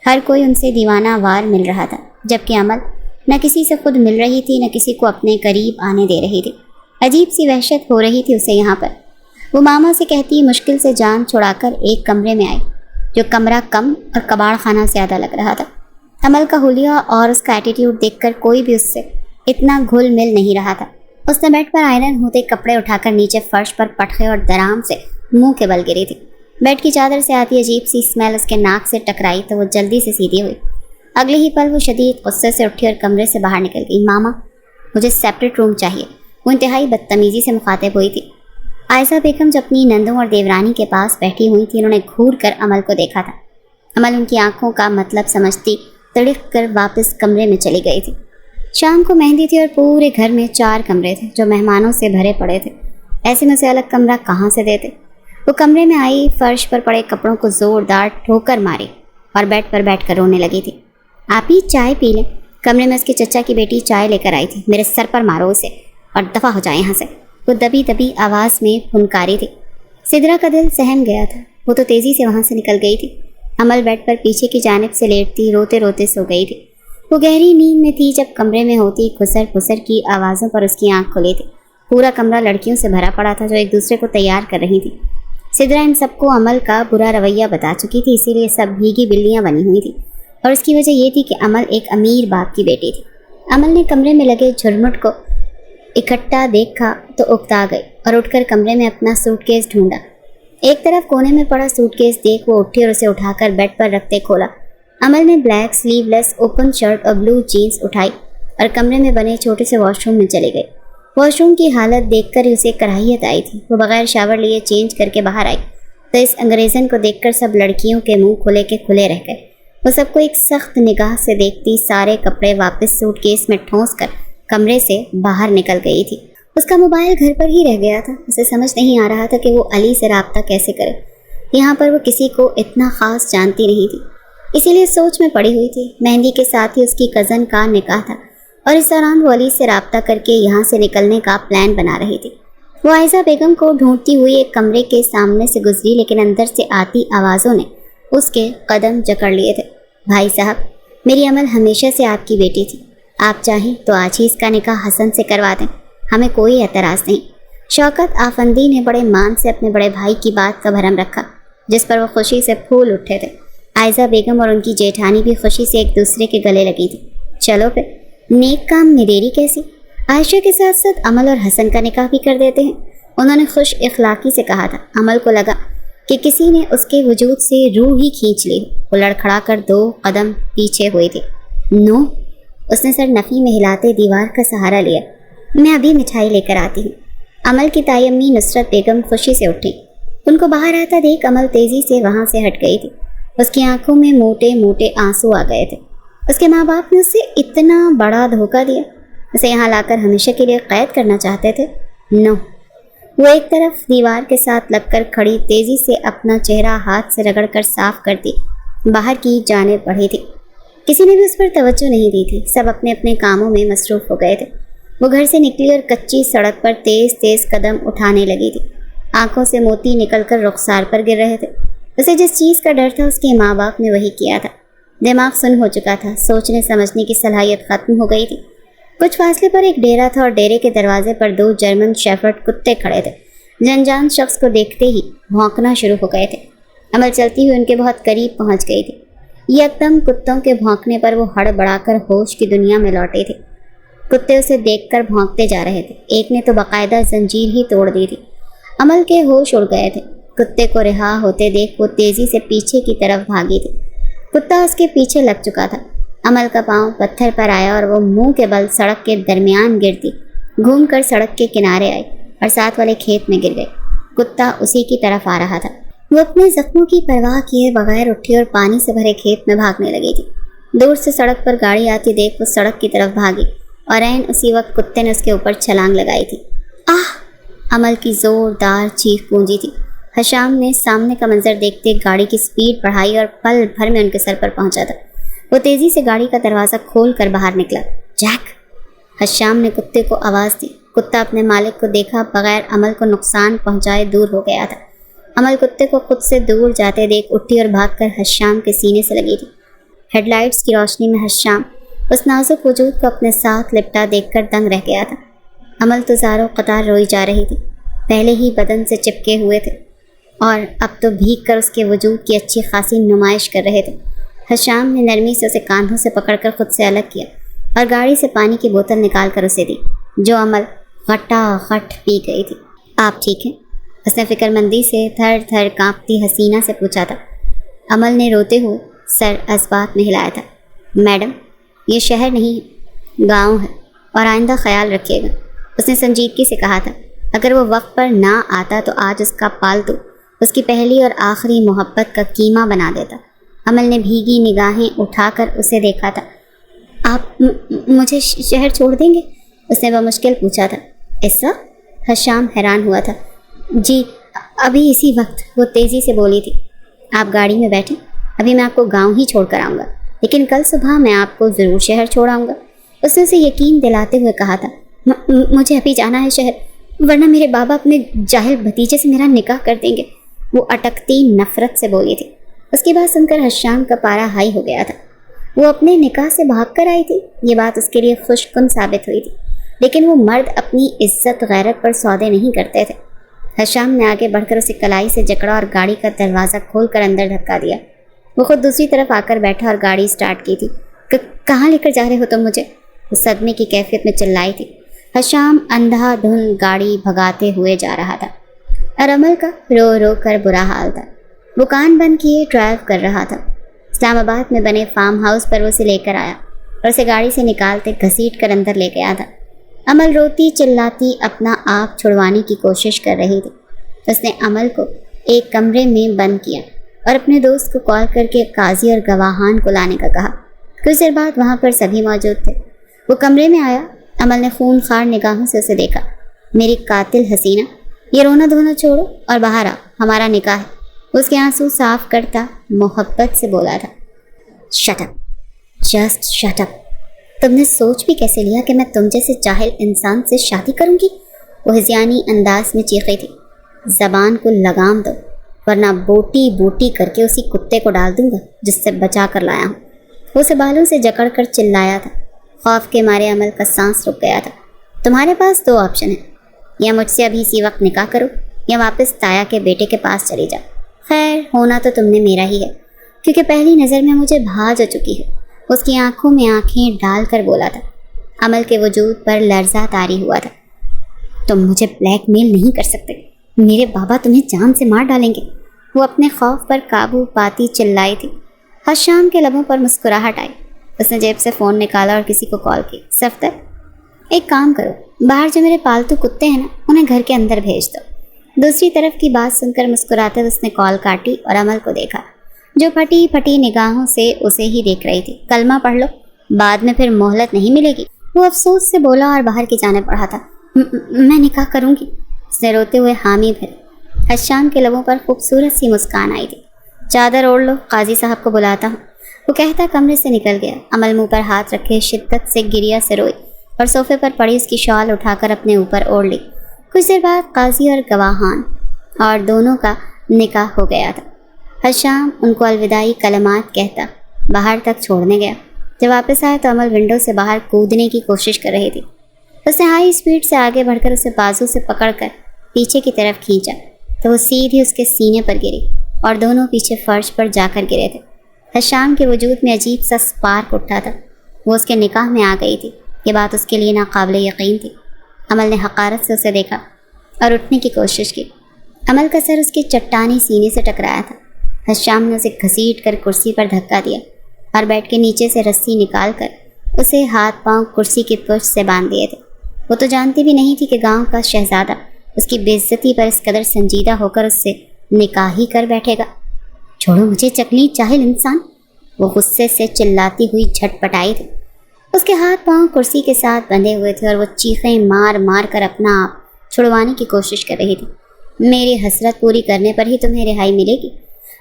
ہر کوئی ان سے دیوانہ وار مل رہا تھا، جبکہ عمل نہ کسی سے خود مل رہی تھی نہ کسی کو اپنے قریب آنے دے رہی تھی۔ عجیب سی وحشت ہو رہی تھی اسے یہاں پر۔ وہ ماما سے کہتی مشکل سے جان چھڑا کر ایک کمرے میں آئی۔ جو کمرہ کم اور کباڑ خانہ زیادہ لگ رہا تھا۔ عمل کا حلیہ اور اس کا ایٹیٹیوڈ دیکھ کر کوئی بھی اس سے اتنا گھل مل نہیں رہا تھا۔ اس نے بیڈ پر آئرن ہوتے کپڑے اٹھا کر نیچے فرش پر پٹخے اور درام سے منہ کے بل گری تھی۔ بیڈ کی چادر سے آتی عجیب سی اسمیل اس کے ناک سے ٹکرائی تو وہ جلدی سے سیدھی ہوئی۔ اگلے ہی پل وہ شدید غصے سے اٹھی اور کمرے سے باہر نکل گئی۔ ماما، مجھے سیپریٹ روم چاہیے، وہ انتہائی بدتمیزی سے مخاطب ہوئی تھی۔ عائشہ بیگم جو اپنی نندوں اور دیورانی کے پاس بیٹھی ہوئی تھی، انہوں نے گھور کر عمل کو دیکھا تھا۔ عمل ان کی آنکھوں کا مطلب سمجھتی تڑک کر واپس کمرے میں چلی گئی تھی۔ شام کو مہندی تھی اور پورے گھر میں 4 کمرے تھے جو مہمانوں سے بھرے پڑے تھے۔ ایسے میں اسے الگ کمرہ کہاں سے دیتے؟ وہ کمرے میں آئی، فرش پر پڑے کپڑوں کو زوردار ٹھوکر ماری اور بیڈ پر بیٹھ کر رونے لگی تھی۔ آپ ہی چائے پی لیں۔ کمرے میں اس کے چچا کی بیٹی چائے لے کر آئی تھی۔ میرے سر پر مارو اسے اور دفع ہو جائے یہاں سے، وہ دبی دبی آواز میں پھنکاری تھی۔ سدرا کا دل سہم گیا تھا، وہ تو تیزی سے وہاں سے نکل گئی تھی۔ عمل بیڈ پر پیچھے کی جانب سے لیٹتی روتے روتے سو گئی تھی۔ وہ گہری نیند میں تھی جب کمرے میں ہوتی کھسر پھسر کی آوازوں پر اس کی آنکھ کھلی تھی۔ پورا کمرہ لڑکیوں سے بھرا پڑا تھا جو ایک دوسرے کو تیار کر رہی تھی۔ سدرا ان سب کو عمل کا برا رویہ بتا چکی تھی، اسی لیے سب بھیگی بلیاں بنی ہوئی تھی، اور اس کی وجہ یہ تھی کہ عمل ایک امیر باپ کی بیٹی تھی۔ عمل نے کمرے میں لگے جھرمٹ کو اکٹھا دیکھا تو اکتا گئی اور اٹھ کر کمرے میں اپنا سوٹ کیس ڈھونڈا۔ ایک طرف کونے میں پڑا سوٹ کیس دیکھ وہ اٹھی اور اسے اٹھا کر بیڈ پر رکھتے کھولا۔ عمل نے بلیک سلیو لیس اوپن شرٹ اور بلو جینس اٹھائی اور کمرے میں بنے چھوٹے سے واش روم میں چلی گئی۔ واش روم کی حالت دیکھ کر اسے کراہیت آئی تھی۔ وہ بغیر شاور لیے چینج کر کے باہر آئی تو اس انگریزن کو دیکھ کر سب لڑکیوں کے منہ کھلے کے کھلے رہ گئے۔ وہ سب کو ایک سخت نگاہ سے دیکھتی سارے کپڑے واپس سوٹ کیس میں ٹھونس کر کمرے سے باہر نکل گئی تھی۔ اس کا موبائل گھر پر ہی رہ گیا تھا۔ اسے سمجھ نہیں آ رہا تھا کہ وہ علی سے رابطہ کیسے کرے۔ یہاں پر وہ کسی کو اتنا خاص جانتی نہیں تھی، اسی لیے سوچ میں پڑی ہوئی تھی۔ مہندی کے ساتھ ہی اس کی کزن کا نکاح تھا اور اس دوران وہ علی سے رابطہ کر کے یہاں سے نکلنے کا پلان بنا رہی تھی۔ وہ عائشہ بیگم کو ڈھونڈتی ہوئی ایک کمرے کے سامنے سے گزری، لیکن اندر سے آتی آوازوں نے اس کے قدم جکڑ لیے تھے۔ بھائی صاحب، میری عمل ہمیشہ سے آپ کی بیٹی تھی، آپ چاہیں تو آج ہی اس کا نکاح حسن سے کروا دیں، ہمیں کوئی اعتراض نہیں۔ شوکت آفندی نے بڑے مان سے اپنے بڑے بھائی کی بات کا بھرم رکھا، جس پر وہ خوشی سے پھول اٹھے تھے۔ عائشہ بیگم اور ان کی جیٹھانی بھی خوشی سے ایک دوسرے کے گلے لگی تھی۔ چلو پھر، نیک کام میں دیری کیسی، عائشہ کے ساتھ ساتھ عمل اور حسن کا نکاح بھی کر دیتے ہیں، انہوں نے خوش اخلاقی سے کہا تھا۔ عمل کو لگا کہ کسی نے اس کے وجود سے روح ہی کھینچ لی۔ وہ لڑکھڑا کر 2 قدم پیچھے ہوئی تھی۔ نو، اس نے سر نفی میں ہلاتے دیوار کا سہارا لیا۔ میں ابھی مٹھائی لے کر آتی ہوں۔ عمل کی تائی امی نصرت بیگم خوشی سے اٹھی۔ ان کو باہر آتا دیکھ عمل تیزی سے وہاں سے ہٹ گئی تھی۔ اس کی آنکھوں میں موٹے موٹے آنسو آ گئے تھے۔ اس کے ماں باپ نے اسے اتنا بڑا دھوکہ دیا، اسے یہاں لا کر ہمیشہ کے لیے قید کرنا چاہتے تھے۔ نو، وہ ایک طرف دیوار کے ساتھ لگ کر کھڑی تیزی سے اپنا چہرہ ہاتھ سے رگڑ کر صاف کرتی باہر کی جانب بڑھی تھی۔ کسی نے بھی اس پر توجہ نہیں دی تھی، سب اپنے اپنے کاموں میں مصروف ہو گئے تھے۔ وہ گھر سے نکلی اور کچی سڑک پر تیز تیز قدم اٹھانے لگی تھی۔ آنکھوں سے موتی نکل کر رخسار پر گر رہے تھے۔ اسے جس چیز کا ڈر تھا اس کے ماں باپ نے وہی کیا تھا۔ دماغ سن ہو چکا تھا، سوچنے سمجھنے کی صلاحیت ختم ہو گئی تھی۔ کچھ فاصلے پر ایک ڈیرا تھا اور ڈیرے کے دروازے پر 2 جرمن شیفرڈ کتے کھڑے تھے۔ جنجان شخص کو دیکھتے ہی بھونکنا شروع ہو گئے تھے۔ عمل چلتی ہوئی ان کے بہت قریب پہنچ گئی تھی۔ یکدم کتوں کے بھونکنے پر وہ ہڑ بڑا کر ہوش کی دنیا میں لوٹے تھے۔ کتے اسے دیکھ کر بھونکتے جا رہے تھے، ایک نے تو باقاعدہ زنجیر ہی توڑ دی تھی۔ عمل کے ہوش اڑ گئے تھے۔ کتے کو رہا ہوتے دیکھ وہ تیزی سے پیچھے کی طرف بھاگی تھی۔ کتا اس کے پیچھے لگ چکا تھا۔ عمل کا پاؤں پتھر پر آیا اور وہ منہ کے بل سڑک کے درمیان گرتی گھوم کر سڑک کے کنارے آئی اور ساتھ والے کھیت میں گر گئی۔ کتا اسی کی طرف آ رہا تھا۔ وہ اپنے زخموں کی پرواہ کیے بغیر اٹھی اور پانی سے بھرے کھیت میں بھاگنے لگی تھی۔ دور سے سڑک پر گاڑی آتی دیکھ وہ سڑک کی طرف بھاگی اور عین اسی وقت کتے نے اس کے اوپر چھلانگ لگائی تھی۔ آہ! عمل کی زوردار چیخ گونجی تھی۔ حشام نے سامنے کا منظر دیکھتے گاڑی کی سپیڈ بڑھائی اور پل بھر میں ان کے سر پر پہنچا تھا۔ وہ تیزی سے گاڑی کا دروازہ کھول کر باہر نکلا۔ جیک! حشام نے کتے کو آواز دی۔ کتا اپنے مالک کو دیکھا بغیر عمل کو نقصان پہنچائے دور ہو گیا تھا۔ عمل کتے کو خود سے دور جاتے دیکھ اٹھی اور بھاگ کر حشام کے سینے سے لگی تھی۔ ہیڈ لائٹس کی روشنی میں حشام اس نازک وجود کو اپنے ساتھ لپٹا دیکھ کر دنگ رہ گیا تھا۔ عمل تو زاروں قطار روئی جا رہی تھی، پہلے ہی بدن سے چپکے ہوئے تھے۔ اور اب تو بھیگ کر اس کے وجود کی اچھی خاصی نمائش کر رہے تھے۔ حشام نے نرمی سے اسے کاندھوں سے پکڑ کر خود سے الگ کیا اور گاڑی سے پانی کی بوتل نکال کر اسے دی، جو عمل غٹا غٹ پی گئی تھی۔ آپ ٹھیک ہیں؟ اس نے فکر مندی سے تھر تھر کانپتی حسینہ سے پوچھا تھا۔ عمل نے روتے ہوئے سر اسبات میں ہلایا تھا۔ میڈم، یہ شہر نہیں گاؤں ہے، اور آئندہ خیال رکھیے گا، اس نے سنجیدگی سے کہا تھا۔ اگر وہ وقت پر نہ آتا تو آج اس کا پالتو اس کی پہلی اور آخری محبت کا قیمہ بنا دیتا۔ عمل نے بھیگی نگاہیں اٹھا کر اسے دیکھا تھا۔ آپ مجھے شہر چھوڑ دیں گے؟ اس نے بمشکل پوچھا تھا۔ ایسا؟ حشام حیران ہوا تھا۔ جی، ابھی اسی وقت، وہ تیزی سے بولی تھی۔ آپ گاڑی میں بیٹھیں، ابھی میں آپ کو گاؤں ہی چھوڑ کر آؤں گا، لیکن کل صبح میں آپ کو ضرور شہر چھوڑ آؤں گا، اس نے اسے یقین دلاتے ہوئے کہا تھا۔ مجھے ابھی جانا ہے شہر، ورنہ میرے بابا اپنے جاہل بھتیجے سے میرا نکاح کر دیں گے، وہ اٹکتی نفرت سے بولی تھی۔ اس کی بات سن کر حشام کا پارا ہائی ہو گیا تھا۔ وہ اپنے نکاح سے بھاگ کر آئی تھی، یہ بات اس کے لیے خوش کن ثابت ہوئی تھی، لیکن وہ مرد اپنی عزت غیرت پر سودے نہیں کرتے تھے۔ حشام نے آگے بڑھ کر اسے کلائی سے جکڑا اور گاڑی کا دروازہ کھول کر اندر دھکا دیا۔ وہ خود دوسری طرف آ کر بیٹھا اور گاڑی سٹارٹ کی تھی۔ کہاں لے کر جا رہے ہو تم مجھے؟ وہ صدمے کی کیفیت میں چلائی تھی۔ حشام اندھا دھن گاڑی بھگاتے ہوئے جا رہا تھا اور عمل کا رو رو کر برا حال تھا۔ وہ کان بند کیے ڈرائیو کر رہا تھا۔ اسلام آباد میں بنے فارم ہاؤس پر وہ اسے لے کر آیا اور اسے گاڑی سے نکالتے گھسیٹ کر اندر لے گیا تھا۔ عمل روتی چلاتی اپنا آپ چھڑوانے کی کوشش کر رہی تھی۔ اس نے عمل کو ایک کمرے میں بند کیا اور اپنے دوست کو کال کر کے قاضی اور گواہان کو لانے کا کہا۔ کچھ دیر بعد وہاں پر سبھی موجود تھے۔ وہ کمرے میں آیا۔ عمل نے خون خوار نگاہوں سے اسے دیکھا۔ میری قاتل حسینہ، یہ رونا دھونا چھوڑو اور باہر آ، ہمارا نکاح ہے۔ اس کے آنسو صاف کرتا محبت سے بولا تھا۔ Shut up, just shut up. تم نے سوچ بھی کیسے لیا کہ میں تم جیسے جاہل انسان سے شادی کروں گی؟ وہ ہذیانی انداز میں چیخی تھی۔ زبان کو لگام دو، ورنہ بوٹی بوٹی کر کے اسی کتے کو ڈال دوں گا جس سے بچا کر لایا ہوں۔ وہ اسے بالوں سے جکڑ کر چلایا تھا۔ خوف کے مارے عمل کا سانس رک گیا تھا۔ تمہارے پاس دو آپشن ہیں، یا مجھ سے ابھی اسی وقت نکاح کرو یا واپس تایا کے بیٹے کے پاس چلی جا۔ خیر، ہونا تو تم نے میرا ہی ہے، کیونکہ پہلی نظر میں مجھے بھا جو چکی ہے، اس کی آنکھوں میں آنکھیں ڈال کر بولا تھا۔ عمل کے وجود پر لرزہ طاری ہوا تھا۔ تم مجھے بلیک میل نہیں کر سکتے، میرے بابا تمہیں جان سے مار ڈالیں گے۔ وہ اپنے خوف پر قابو پاتی چلائی تھی۔ حشام کے لبوں پر مسکراہٹ آئی۔ اس نے جیب سے فون نکالا اور کسی کو کال کی۔ صفدر، ایک کام کرو، باہر جو میرے پالتو کتے ہیں نا، انہیں گھر کے اندر بھیج دو۔ دوسری طرف کی بات سن کر مسکراتے ہوئے اس نے کال کاٹی اور عمل کو دیکھا، جو پھٹی پھٹی نگاہوں سے اسے ہی دیکھ رہی تھی۔ کلمہ پڑھ لو، بعد میں پھر مہلت نہیں ملے گی، وہ افسوس سے بولا اور باہر کی جانب بڑھا تھا۔ میں نکاح کروں گی، اس نے روتے ہوئے حامی بھری۔ حشام کے لبوں پر خوبصورت سی مسکان آئی تھی۔ چادر اوڑھ لو، قاضی صاحب کو بلاتا ہوں، وہ کہتا کمرے سے نکل گیا۔ عمل منہ پر ہاتھ رکھے شدت سے گریا سے روئی اور صوفے پر پڑی اس کی شال اٹھا کر اپنے اوپر اوڑھ لی۔ کچھ دیر بعد قاضی اور گواہان اور دونوں کا نکاح ہو گیا تھا۔ حشام ان کو الوداعی کلمات کہتا باہر تک چھوڑنے گیا۔ جب واپس آیا تو عمل ونڈو سے باہر کودنے کی کوشش کر رہی تھی۔ اس نے ہائی اسپیڈ سے آگے بڑھ کر اسے بازو سے پکڑ کر پیچھے کی طرف کھینچا تو وہ سیدھی اس کے سینے پر گری اور دونوں پیچھے فرش پر جا کر گرے تھے۔ حشام کے وجود میں عجیب سا سپارک اٹھا تھا۔ وہ اس کے نکاح میں آ گئی تھی، یہ بات اس کے لیے ناقابل یقین تھی۔ عمل نے حقارت سے اسے دیکھا اور اٹھنے کی کوشش کی۔ عمل کا سر اس کے چٹانی سینے سے ٹکرایا تھا۔ حشام نے اسے گھسیٹ کر کرسی پر دھکا دیا اور بیٹھ کے نیچے سے رسی نکال کر اسے ہاتھ پاؤں کرسی کی پشت سے باندھ دیے تھے۔ وہ تو جانتی بھی نہیں تھی کہ گاؤں کا شہزادہ اس کی بے عزتی پر اس قدر سنجیدہ ہو کر اس سے نکاح ہی کر بیٹھے گا۔ چھوڑو مجھے چکنی جاہل انسان، وہ غصے سے چلاتی ہوئی جھٹ پٹائی تھی۔ اس کے ہاتھ پاؤں کرسی کے ساتھ بندھے ہوئے تھے اور وہ چیخیں مار مار کر اپنا آپ چھڑوانے کی کوشش کر رہی تھی۔ میری حسرت پوری کرنے پر ہی تمہیں رہائی ملے گی،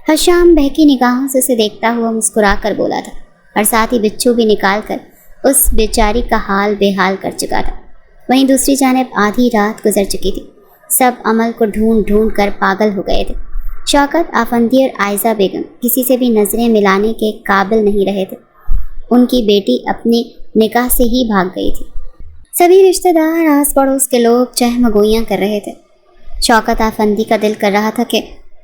حشام بہکی نگاہوں سے اسے دیکھتا ہوا مسکرا کر بولا تھا اور ساتھ ہی بچھو بھی نکال کر اس بیچاری کا حال بے حال کر چکا تھا۔ وہیں دوسری جانب آدھی رات گزر چکی تھی۔ سب عمل کو ڈھونڈ ڈھونڈ کر پاگل ہو گئے تھے۔ شوکت آفندی اور عائزہ بیگم کسی سے بھی نظریں ملانے کے قابل نہیں رہے تھے۔ ان کی بیٹی اپنے نکاح سے ہی بھاگ گئی تھی۔ سبھی رشتہ دار، آس پڑوس کے لوگ چہمگوئیاں کر رہے تھے۔ شوکت آفندی کا دل کر رہا تھا کہ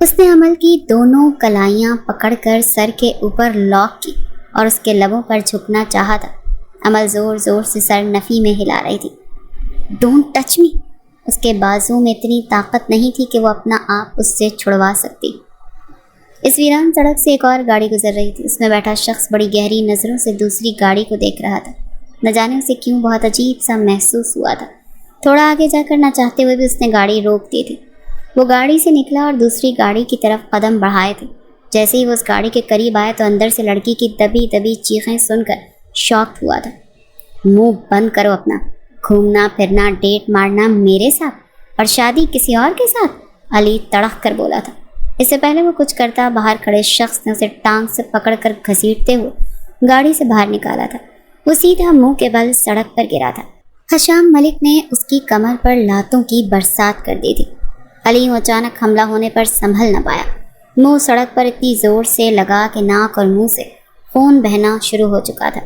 اس نے امل کی دونوں کلائیاں پکڑ کر سر کے اوپر لاک کی اور اس کے لبوں پر جھکنا چاہا تھا۔ امل زور زور سے سر نفی میں ہلا رہی تھی۔ Don't touch me. اس کے بازو میں اتنی طاقت نہیں تھی کہ وہ اپنا آپ اس سے چھڑوا سکتی۔ اس ویران سڑک سے ایک اور گاڑی گزر رہی تھی۔ اس میں بیٹھا شخص بڑی گہری نظروں سے دوسری گاڑی کو دیکھ رہا تھا۔ نہ جانے اسے کیوں بہت عجیب سا محسوس ہوا تھا۔ تھوڑا آگے جا کر نہ چاہتے ہوئے بھی اس نے گاڑی روک دی تھی۔ وہ گاڑی سے نکلا اور دوسری گاڑی کی طرف قدم بڑھائے تھے۔ جیسے ہی وہ اس گاڑی کے قریب آیا تو اندر سے لڑکی کی دبی دبی چیخیں سن کر شاک ہوا تھا۔ منہ بند کرو اپنا، گھومنا پھرنا ڈیٹ مارنا میرے ساتھ اور شادی کسی اور کے ساتھ، علی تڑق کر بولا تھا۔ اس سے پہلے وہ کچھ کرتا باہر کھڑے شخص نے اسے ٹانگ سے پکڑ کر گھسیٹتے ہوئے گاڑی سے باہر نکالا تھا۔ وہ سیدھا منہ کے بل سڑک پر گرا تھا۔ حشام ملک نے اس کی کمر پر لاتوں کی برسات کر دی تھی۔ علی اچانک حملہ ہونے پر سنبھل نہ پایا۔ منہ سڑک پر اتنی زور سے لگا کہ ناک اور منہ سے خون بہنا شروع ہو چکا تھا۔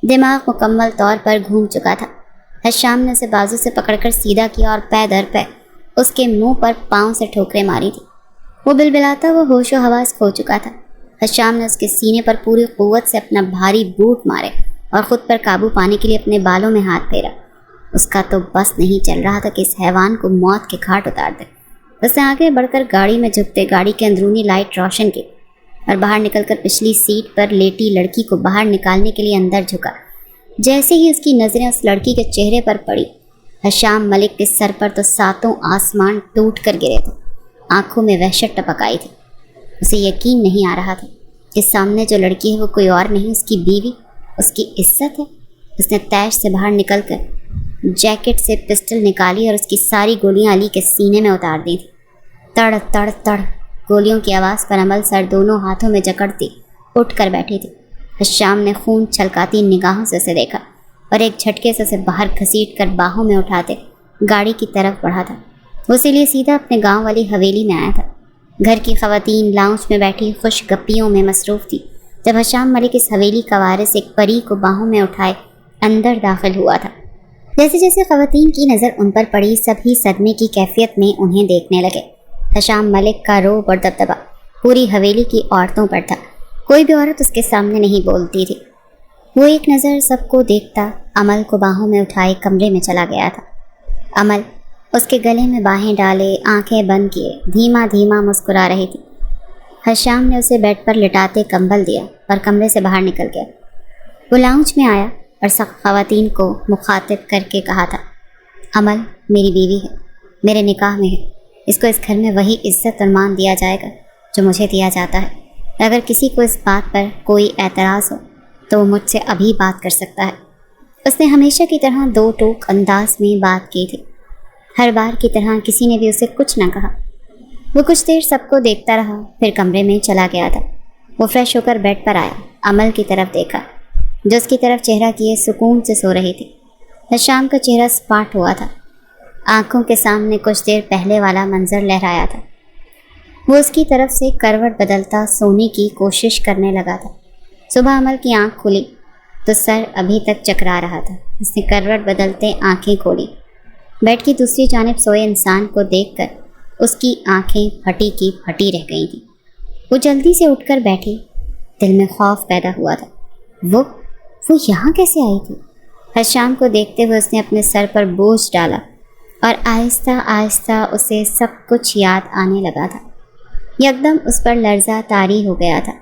دماغ مکمل طور پر گھوم چکا تھا۔ حشام نے اسے بازو سے پکڑ کر سیدھا کیا اور پے در پے اس کے منہ پر پاؤں سے ٹھوکریں ماری تھی۔ وہ بلبلاتا وہ ہوش و حواس کھو چکا تھا۔ حشام نے اس کے سینے پر پوری قوت سے اپنا بھاری بوٹ مارے اور خود پر قابو پانے کے لیے اپنے بالوں میں ہاتھ پھیرا۔ اس کا تو بس نہیں چل رہا تھا کہ اس حیوان کو موت کے گھاٹ اتار دے۔ اس نے آگے بڑھ کر گاڑی میں جھکتے گاڑی کے اندرونی لائٹ روشن کی اور باہر نکل کر پچھلی سیٹ پر لیٹی لڑکی کو باہر نکالنے کے لیے اندر جھکا۔ جیسے ہی اس کی نظریں اس لڑکی کے چہرے پر پڑی، حشام ملک کے سر پر تو ساتوں آسمان ٹوٹ کر گرے تھے۔ آنکھوں میں وحشت ٹپک آئی تھی۔ اسے یقین نہیں آ رہا تھا کہ سامنے جو لڑکی ہے وہ کوئی اور نہیں، اس کی بیوی، اس کی عزت ہے۔ اس نے تیش سے باہر نکل کر جیکٹ سے پسٹل نکالی اور اس کی ساری گولیاں علی کے سینے میں اتار دی تھی۔ تڑ تڑ تڑ گولیوں کی آواز پر عمل سر دونوں ہاتھوں میں جکڑتی اٹھ کر بیٹھی تھی۔ حشام نے خون چھلکاتی نگاہوں سے اسے دیکھا اور ایک جھٹکے سے اسے باہر گھسیٹ کر باہوں میں اٹھاتے گاڑی کی طرف بڑھا تھا۔ وہ اسی لیے سیدھا اپنے گاؤں والی حویلی میں آیا تھا۔ گھر کی خواتین لاؤنج میں بیٹھی خوش گپیوں میں مصروف تھی جب حشام ملک اس حویلی کا وارث ایک پری کو باہوں میں اٹھائے اندر داخل ہوا تھا۔ جیسے جیسے خواتین کی نظر ان پر پڑی، سبھی صدمے کی کیفیت میں انہیں دیکھنے لگے۔ حشام ملک کا رعب اور دبدبا پوری حویلی کی عورتوں پر تھا۔ کوئی بھی عورت اس کے سامنے نہیں بولتی تھی۔ وہ ایک نظر سب کو دیکھتا عمل کو باہوں میں اٹھائے کمرے میں چلا گیا تھا۔ عمل اس کے گلے میں باہیں ڈالے، آنکھیں بند کیے، دھیما دھیما مسکرا رہی تھی۔ حشام نے اسے بیڈ پر لٹاتے کمبل دیا اور کمرے سے باہر نکل گیا۔ وہ لاؤنج میں آیا اور سب خواتین کو مخاطب کر کے کہا تھا، عمل میری بیوی ہے، میرے نکاح میں ہے۔ اس کو اس گھر میں وہی عزت اور مان دیا جائے گا جو مجھے دیا جاتا ہے۔ اگر کسی کو اس بات پر کوئی اعتراض ہو تو وہ مجھ سے ابھی بات کر سکتا ہے۔ اس نے ہمیشہ کی طرح دو ٹوک انداز میں بات کی تھی۔ ہر بار کی طرح کسی نے بھی اسے کچھ نہ کہا۔ وہ کچھ دیر سب کو دیکھتا رہا، پھر کمرے میں چلا گیا تھا۔ وہ فریش ہو کر بیڈ پر آیا، عمل کی طرف دیکھا جو اس کی طرف چہرہ کیے سکون سے سو رہی تھی۔ حشام کا چہرہ سپاٹ ہوا تھا، آنکھوں کے سامنے کچھ دیر پہلے والا منظر لہرایا تھا۔ وہ اس کی طرف سے کروٹ بدلتا سونے کی کوشش کرنے لگا تھا۔ صبح عمل کی آنکھ کھلی تو سر ابھی تک چکرا رہا تھا۔ اس نے کروٹ بدلتے آنکھیں کھولی۔ بیڈ کی دوسری جانب سوئے انسان کو دیکھ کر اس کی آنکھیں پھٹی کی پھٹی رہ گئی تھیں۔ وہ جلدی سے اٹھ کر بیٹھی، دل میں خوف پیدا ہوا تھا۔ وہ یہاں کیسے آئی تھی؟ حشام کو دیکھتے ہوئے اس نے اپنے سر پر بوجھ ڈالا اور آہستہ آہستہ اسے سب کچھ یاد آنے لگا تھا۔ یکدم اس پر لرزہ طاری ہو گیا تھا،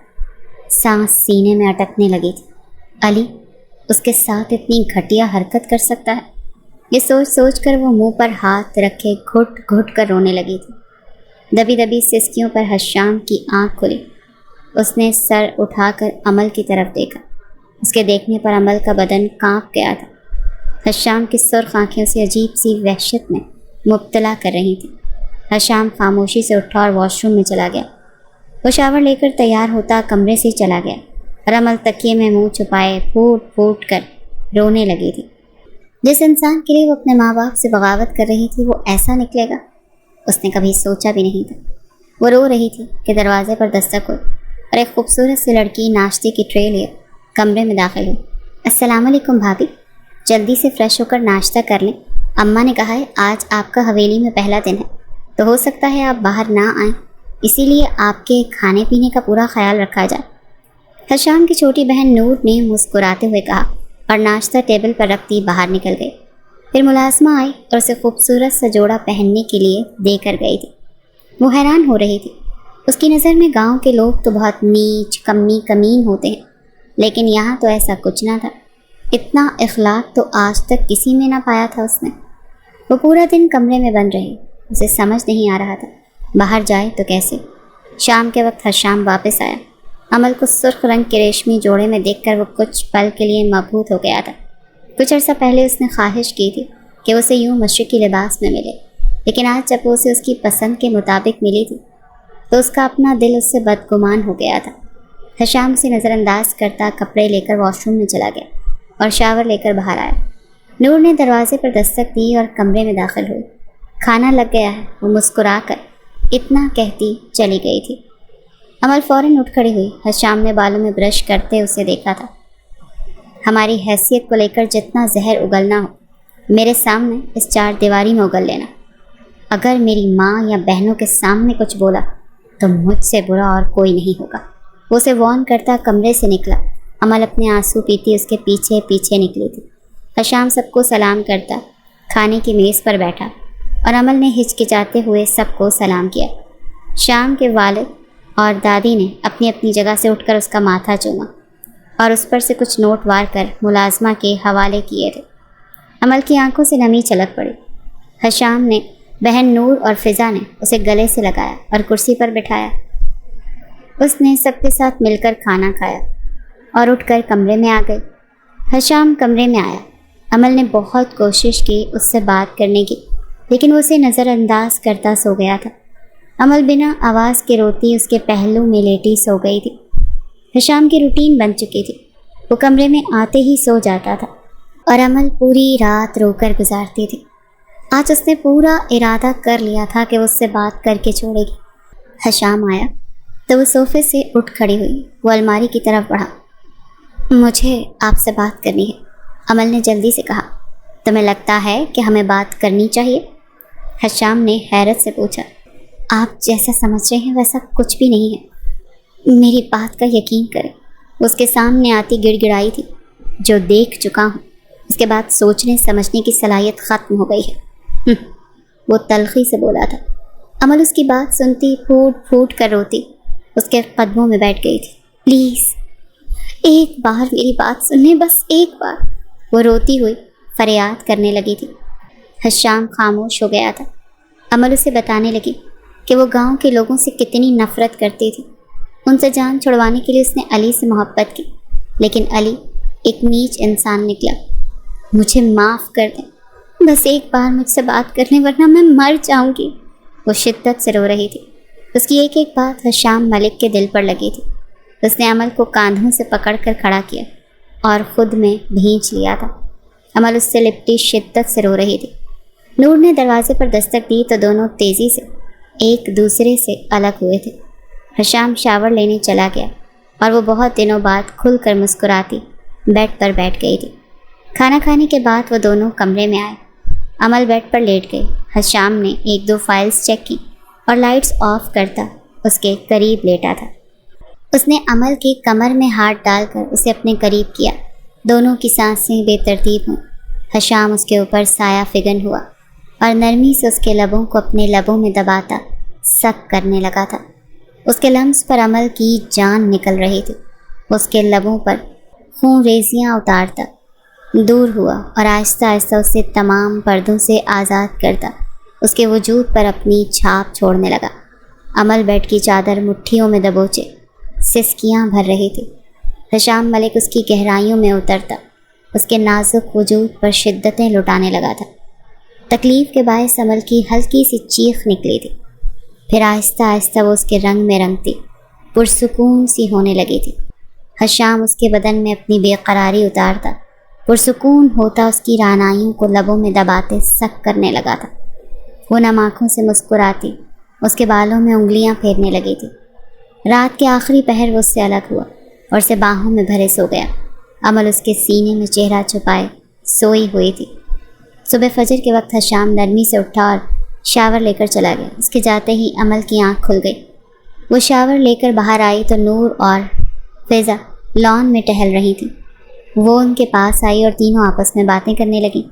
سانس سینے میں اٹکنے لگی تھی۔ علی اس کے ساتھ اتنی گھٹیا حرکت کر سکتا ہے؟ یہ سوچ سوچ کر وہ منہ پر ہاتھ رکھے گھٹ گھٹ کر رونے لگی تھی۔ دبی دبی سسکیوں پر حشام کی آنکھ کھلی۔ اس نے سر اٹھا کر عمل کی طرف دیکھا۔ اس کے دیکھنے پر عمل کا بدن کانپ گیا تھا۔ حشام کی سرخ آنکھیں اسے عجیب سی وحشت میں مبتلا کر رہی تھیں۔ حشام خاموشی سے اٹھا اور واش روم میں چلا گیا۔ وہ شاور لے کر تیار ہوتا کمرے سے چلا گیا اور عمل تکیے میں منہ چھپائے پھوٹ پھوٹ کر رونے لگی تھی۔ جس انسان کے لیے وہ اپنے ماں باپ سے بغاوت کر رہی تھی وہ ایسا نکلے گا، اس نے کبھی سوچا بھی نہیں تھا۔ وہ رو رہی تھی کہ دروازے پر دستک ہوئی اور ایک خوبصورت سی لڑکی ناشتے کی ٹرے لیے کمرے میں داخل ہوئی۔ السلام علیکم بھابھی، جلدی سے فریش ہو کر ناشتہ کر لیں، اماں نے کہا ہے آج آپ کا حویلی میں پہلا دن ہے تو ہو سکتا ہے آپ باہر نہ آئیں، اسی لیے آپ کے کھانے پینے کا پورا خیال رکھا جائے۔ حشام کی چھوٹی بہن نور نے مسکراتے ہوئے کہا اور ناشتہ ٹیبل پر رکھتی باہر نکل گئی۔ پھر ملازمہ آئی اور اسے خوبصورت سا جوڑا پہننے کے لیے دے کر گئی تھی۔ وہ حیران ہو رہی تھی۔ اس کی نظر میں گاؤں کے لوگ تو بہت نیچ کمین ہوتے ہیں، لیکن یہاں تو ایسا کچھ نہ تھا۔ اتنا اخلاق تو آج تک کسی میں نہ پایا تھا اس نے۔ وہ پورا دن کمرے میں بند رہی، اسے سمجھ نہیں آ رہا تھا باہر جائے تو کیسے۔ شام کے وقت حشام واپس آیا۔ عمل کو سرخ رنگ کے ریشمی جوڑے میں دیکھ کر وہ کچھ پل کے لیے مبہوت ہو گیا تھا۔ کچھ عرصہ پہلے اس نے خواہش کی تھی کہ اسے یوں مشرقی لباس میں ملے، لیکن آج جب وہ اسے اس کی پسند کے مطابق ملی تھی تو اس کا اپنا دل اس سے بدگمان ہو گیا تھا۔ حشام سے نظر انداز کرتا کپڑے لے کر واش روم میں چلا گیا اور شاور لے کر باہر آیا۔ نور نے دروازے پر دستک دی اور کمرے میں داخل ہوئی۔ کھانا لگ گیا ہے، وہ مسکرا کر اتنا کہتی چلی گئی تھی۔ عمل فوراً اٹھ کھڑی ہوئی۔ حشام نے بالوں میں برش کرتے اسے دیکھا تھا۔ ہماری حیثیت کو لے کر جتنا زہر اگلنا ہو میرے سامنے اس چار دیواری میں اگل لینا۔ اگر میری ماں یا بہنوں کے سامنے کچھ بولا تو مجھ سے برا اور کوئی نہیں ہوگا۔ وہ اسے وارن کرتا کمرے سے نکلا۔ عمل اپنے آنسو پیتی اس کے پیچھے پیچھے نکلی تھی۔ حشام سب کو سلام کرتا کھانے کی میز پر بیٹھا اور عمل نے ہچکچاتے ہوئے سب کو سلام کیا۔ شام کے والد اور دادی نے اپنی اپنی جگہ سے اٹھ کر اس کا ماتھا چوما اور اس پر سے کچھ نوٹ وار کر ملازمہ کے حوالے کیے تھے۔ عمل کی آنکھوں سے نمی چھلک پڑی۔ حشام نے، بہن نور اور فضا نے اسے گلے سے لگایا اور کرسی پر بٹھایا۔ اس نے سب کے ساتھ مل کر کھانا کھایا اور اٹھ کر کمرے میں آ گئی۔ حشام کمرے میں آیا۔ عمل نے بہت کوشش کی اس سے بات کرنے کی، لیکن وہ اسے نظر انداز کرتا سو گیا تھا۔ عمل بنا آواز کے روتی اس کے پہلو میں لیٹی سو گئی تھی۔ حشام کی روٹین بن چکی تھی، وہ کمرے میں آتے ہی سو جاتا تھا اور عمل پوری رات رو کر گزارتی تھی۔ آج اس نے پورا ارادہ کر لیا تھا کہ وہ اس سے بات کر کے چھوڑے گی۔ حشام آیا تو وہ صوفے سے اٹھ کھڑی ہوئی۔ وہ الماری کی طرف بڑھا۔ مجھے آپ سے بات کرنی ہے، عمل نے جلدی سے کہا۔ تمہیں لگتا ہے کہ ہمیں بات کرنی چاہیے؟ حشام نے حیرت سے پوچھا۔ آپ جیسا سمجھ رہے ہیں ویسا کچھ بھی نہیں ہے، میری بات کا یقین کریں۔ اس کے سامنے آتی گڑ گڑائی تھی۔ جو دیکھ چکا ہوں اس کے بعد سوچنے سمجھنے کی صلاحیت ختم ہو گئی ہے۔ وہ تلخی سے بولا تھا۔ عمل اس کی بات سنتی پھوٹ پھوٹ کر روتی اس کے قدموں میں بیٹھ گئی تھی۔ پلیز ایک بار میری بات سنیں، بس ایک بار، وہ روتی ہوئی فریاد کرنے لگی تھی۔ حشام خاموش ہو گیا تھا۔ عمل اسے بتانے لگی کہ وہ گاؤں کے لوگوں سے کتنی نفرت کرتی تھی۔ ان سے جان چھڑوانے کے لیے اس نے علی سے محبت کی، لیکن علی ایک نیچ انسان نکلا۔ مجھے معاف کر دیں، بس ایک بار مجھ سے بات کر لیں ورنہ میں مر جاؤں گی۔ وہ شدت سے رو رہی تھی۔ اس کی ایک ایک بات حشام ملک کے دل پر لگی تھی۔ اس نے عمل کو کاندھوں سے پکڑ کر کھڑا کیا اور خود میں بھینچ لیا تھا۔ عمل اس سے لپٹی شدت سے رو رہی تھی۔ نور نے دروازے پر دستک دی تو دونوں تیزی سے ایک دوسرے سے الگ ہوئے تھے۔ حشام شاور لینے چلا گیا اور وہ بہت دنوں بعد کھل کر مسکراتی بیڈ پر بیٹھ گئی تھی۔ کھانا کھانے کے بعد وہ دونوں کمرے میں آئے۔ عمل بیڈ پر لیٹ گئی۔ حشام نے ایک دو فائلز چیک کی اور لائٹس آف کرتا اس کے قریب لیٹا تھا۔ اس نے عمل کی کمر میں ہاتھ ڈال کر اسے اپنے قریب کیا۔ دونوں کی سانسیں بے ترتیب ہوں۔ حشام اس کے اوپر سایہ فگن ہوا اور نرمی سے اس کے لبوں کو اپنے لبوں میں دباتا سک کرنے لگا تھا۔ اس کے لمس پر عمل کی جان نکل رہی تھی۔ اس کے لبوں پر خون ریزیاں اتارتا دور ہوا اور آہستہ آہستہ اسے تمام پردوں سے آزاد کرتا اس کے وجود پر اپنی چھاپ چھوڑنے لگا۔ عمل بیڈ کی چادر مٹھیوں میں دبوچے سسکیاں بھر رہی تھی۔ حشام ملک اس کی گہرائیوں میں اترتا اس کے نازک وجود پر شدتیں لٹانے لگا تھا۔ تکلیف کے باعث عمل کی ہلکی سی چیخ نکلی تھی، پھر آہستہ آہستہ وہ اس کے رنگ میں رنگتی پرسکون سی ہونے لگی تھی۔ حشام اس کے بدن میں اپنی بے قراری اتارتا پرسکون ہوتا اس کی رعنائیوں کو لبوں میں دباتے سک کرنے لگا تھا۔ وہ نم آنکھوں سے مسکراتی اس کے بالوں میں انگلیاں پھیرنے لگی تھی۔ رات کے آخری پہر وہ اس سے الگ ہوا اور اسے باہوں میں بھرے سو گیا۔ عمل اس کے سینے میں چہرہ چھپائے سوئی ہوئی تھی۔ صبح فجر کے وقت حشام نرمی سے اٹھا اور شاور لے کر چلا گیا۔ اس کے جاتے ہی عمل کی آنکھ کھل گئی۔ وہ شاور لے کر باہر آئی تو نور اور فضا لان میں ٹہل رہی تھی۔ وہ ان کے پاس آئی اور تینوں آپس میں باتیں کرنے لگیں۔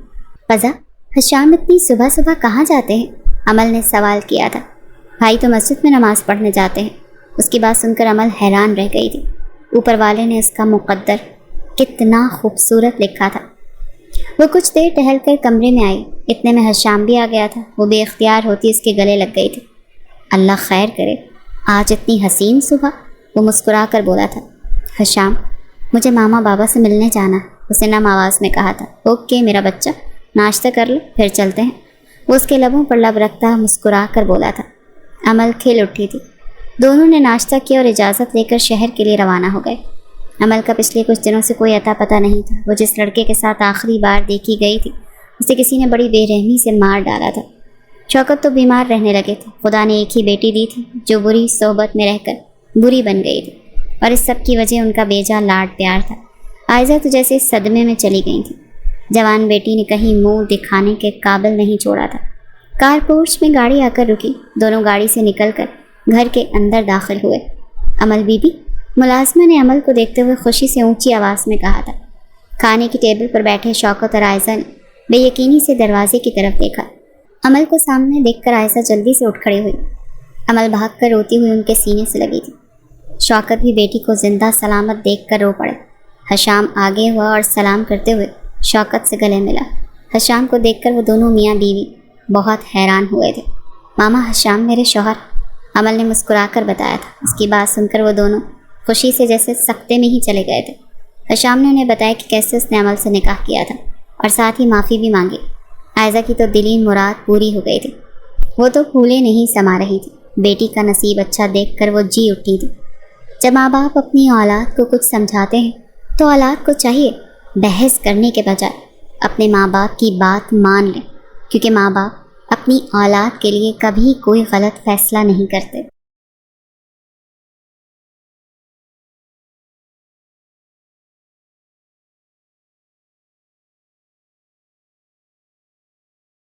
فضا، حشام اتنی صبح صبح کہاں جاتے ہیں؟ عمل نے سوال کیا تھا۔ بھائی تو مسجد میں نماز پڑھنے جاتے ہیں۔ اس کی بات سن کر عمل حیران رہ گئی تھی۔ اوپر والے نے اس کا مقدر کتنا خوبصورت لکھا تھا۔ وہ کچھ دیر ٹہل کر کمرے میں آئی، اتنے میں حشام بھی آ گیا تھا۔ وہ بے اختیار ہوتی اس کے گلے لگ گئی تھی۔ اللہ خیر کرے، آج اتنی حسین صبح، وہ مسکرا کر بولا تھا۔ حشام، مجھے ماما بابا سے ملنے جانا، اسے نم آواز میں کہا تھا۔ اوکے میرا بچہ، ناشتہ کر لو پھر چلتے ہیں، وہ اس کے لبوں پر لب رکھتا مسکرا کر بولا تھا۔ عمل کھل اٹھی تھی۔ دونوں نے ناشتہ کیا اور اجازت لے کر شہر کے لیے روانہ ہو گئے۔ عمل کا پچھلے کچھ دنوں سے کوئی اتا پتہ نہیں تھا۔ وہ جس لڑکے کے ساتھ آخری بار دیکھی گئی تھی اسے کسی نے بڑی بے رحمی سے مار ڈالا تھا۔ شوکت تو بیمار رہنے لگے تھے۔ خدا نے ایک ہی بیٹی دی تھی جو بری صحبت میں رہ کر بری بن گئی تھی، اور اس سب کی وجہ ان کا بیجا لاڈ پیار تھا۔ عائزہ تو جیسے صدمے میں چلی گئی تھی۔ جوان بیٹی نے کہیں منہ دکھانے کے قابل نہیں چھوڑا تھا۔ کار پورچ میں گاڑی آ کر رکی۔ دونوں گاڑی سے نکل کر گھر کے اندر داخل ہوئے۔ عمل بی بی، ملازمہ نے عمل کو دیکھتے ہوئے خوشی سے اونچی آواز میں کہا تھا۔ کھانے کی ٹیبل پر بیٹھے شوکت اور عائزہ نے بے یقینی سے دروازے کی طرف دیکھا۔ عمل کو سامنے دیکھ کر عائزہ جلدی سے اٹھ کھڑی ہوئی۔ عمل بھاگ کر روتی ہوئی ان کے سینے سے لگی تھی۔ شوکت بھی بیٹی کو زندہ سلامت دیکھ کر رو پڑے۔ حشام آگے ہوا اور سلام کرتے ہوئے شوکت سے گلے ملا۔ حشام کو دیکھ کر وہ دونوں میاں بیوی بہت حیران ہوئے تھے۔ ماما، حشام میرے شوہر، عمل نے مسکرا کر بتایا تھا۔ اس کی بات سن کر وہ دونوں خوشی سے جیسے سکتے میں ہی چلے گئے تھے۔ حشام نے انہیں بتایا کہ کیسے اس نے عمل سے نکاح کیا تھا اور ساتھ ہی معافی بھی مانگی۔ عائزہ کی تو دلی مراد پوری ہو گئی تھی۔ وہ تو پھولے نہیں سما رہی تھی۔ بیٹی کا نصیب اچھا دیکھ کر وہ جی اٹھی تھی۔ جب ماں باپ اپنی اولاد کو کچھ سمجھاتے ہیں تو اولاد کو چاہیے بحث کرنے کے بجائے اپنے ماں باپ کی بات مان لیں، کیونکہ ماں باپ اپنی اولاد کے لیے کبھی کوئی غلط فیصلہ نہیں کرتے۔